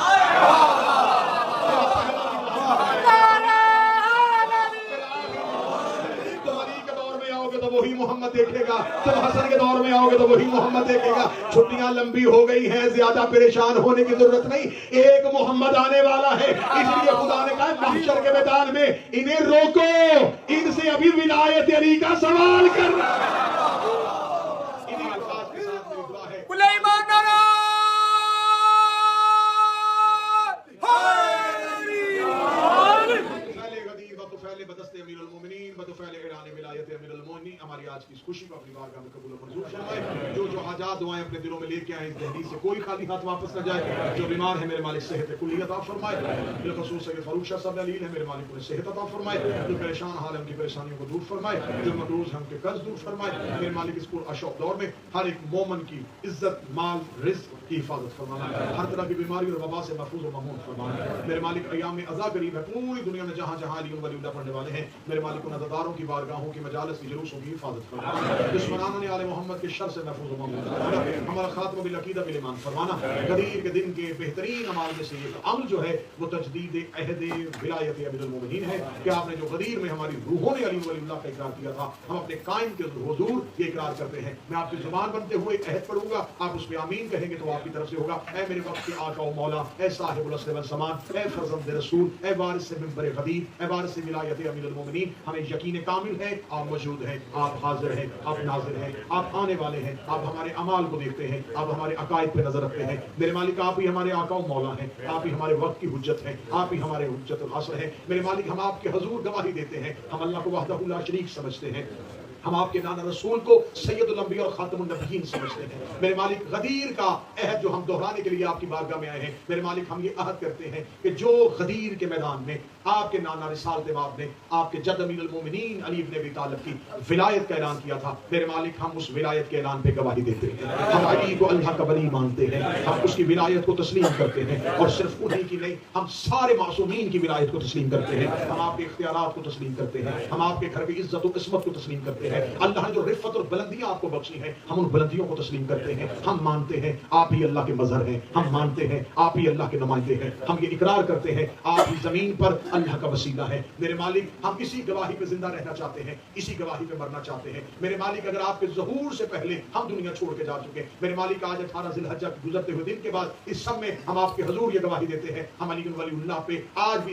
S1: تو وہی محمد دیکھے گا، تم حسن کے دور میں آؤ گے تو وہی محمد دیکھے گا۔ چھٹیاں لمبی ہو گئی ہیں، زیادہ پریشان ہونے کی ضرورت نہیں، ایک محمد آنے والا ہے، اس لیے خدا نے کہا محشر کے میدان میں انہیں روکو، ان سے ابھی ولایت علی کا سوال کر رہا ہے۔ انہیں الفاظ کے ساتھ میری دعا ہے، امیر المومنین بدفعل اعلان ولایت امیر المومنین، ہماری آج کی اس خوشی کو اپنی بارگاہ میں قبول و منظور فرمائے۔ جو حاجات دعائیں اپنے دلوں میں لے کے آئیں، اس دہلیز سے کوئی خالی ہاتھ واپس نہ جائے۔ جو بیمار ہے میرے مالک صحت کلی عطا فرمائے، بالخصوص سید فاروق شاہ صاحب علیل ہے، میرے مالک انہیں صحت عطا فرمائے۔ جو پریشان حال ہے ان کی پریشانیوں کو دور فرمائے، جو مقروض ہیں ان کے قرض دور فرمائے۔ میرے مالک اس اشوق دور میں ہر ایک مومن کی عزت، مال، رزق کی حفاظت فرمانا، ہر طرح کی بیماری اور وبا سے محفوظ و مامون فرمانا۔ میرے مالک ایام ازا قریب ہے، پوری دنیا میں جہاں جہاں علی ولی اللہ پڑھنے والے ہیں، میرے مالک ان عزاداروں کی بارگاہوں کی مجالس کی جلوسوں کی حفاظت فرمانا، دشمنان نے آل محمد کے شر سے محفوظ و مامون فرمانا، ہمارا خاتمہ بالعقیدہ بالایمان فرمانا۔ غدیر کے دن کے بہترین اعمال میں سے ایک عمل جو ہے وہ تجدید عہد ولایت امیر المومنین ہے کہ آپ نے جو غدیر میں ہماری روحوں نے علی ولی اللہ کا اقرار کیا تھا، ہم اپنے قائم کے حضور یہ اقرار کرتے ہیں۔ میں آپ کی زبان بنتے ہوئے عہد پڑھوں گا، آپ اس پہ آمین کہیں گے تو آپ کی طرف سے ہوگا۔ اے میرے وقت کے آقا و مولا، اے صاحب العصر والزمان، اے فرزند رسول، اے وارث منبر غدیر، اے وارث ولایت امیر المومنین، ہمیں یقین کامل ہے آپ موجود ہیں، آپ حاضر ہیں، آپ ناظر ہیں، آپ آنے والے ہیں، آپ ہمارے اعمال کو دیکھتے ہیں، آپ ہمارے عقائد پہ نظر رکھتے ہیں۔ میرے مالک آپ ہی ہمارے آقا و مولا ہیں، آپ ہی ہمارے وقت کی حجت ہیں، آپ ہی ہمارے حجت العصر ہیں۔ میرے مالک ہم آپ کے حضور گواہی دیتے ہیں، ہم اللہ کو وحدہ لا شریک سمجھتے ہیں، ہم آپ کے نانا رسول کو سید الانبیاء اور خاتم النبیین سمجھتے ہیں۔ میرے مالک غدیر کا عہد جو ہم دہرانے کے لیے آپ کی بارگاہ میں آئے ہیں، میرے مالک ہم یہ عہد کرتے ہیں کہ جو غدیر کے میدان میں آپ کے نانا رسالت مآب نے آپ کے جد امیر المومنین علی بن ابی طالب کی ولایت کا اعلان کیا تھا، میرے مالک ہم اس ولایت کے اعلان پہ گواہی دیتے ہیں۔ ہم علی کو اللہ کا ولی مانتے ہیں، ہم اس کی ولایت کو تسلیم کرتے ہیں، اور صرف انہیں کی نہیں، ہم سارے معصومین کی ولایت کو تسلیم کرتے ہیں۔ ہم آپ کے اختیارات کو تسلیم کرتے ہیں، ہم آپ کے گھر کی عزت و عصمت کو تسلیم کرتے ہیں۔ اللہ نے جو رفت اور بلندیاں آپ کو بخشی ہیں، ہم ان بلندیوں کو تسلیم کرتے ہیں۔ ہم مانتے ہیں آپ ہی اللہ کے مظہر ہیں، ہم مانتے ہیں آپ ہی اللہ کے نمائندے ہیں، ہم یہ اقرار کرتے ہیں آپ ہی زمین پر اللہ کا وسیلہ ہے۔ میرے مالک ہم اسی گواہی پہ زندہ رہنا چاہتے ہیں، اسی گواہی پہ مرنا چاہتے ہیں۔ میرے مالک اگر آپ کے ظہور سے پہلے ہم دنیا چھوڑ کے جا چکے، میرے مالک آج 18 ذی الحجہ گزرتے ہوئے دن کے بعد اس سب میں ہم آپ کے حضور یہ گواہی دیتے ہیں، ہم علی ولی اللہ پہ آج بھی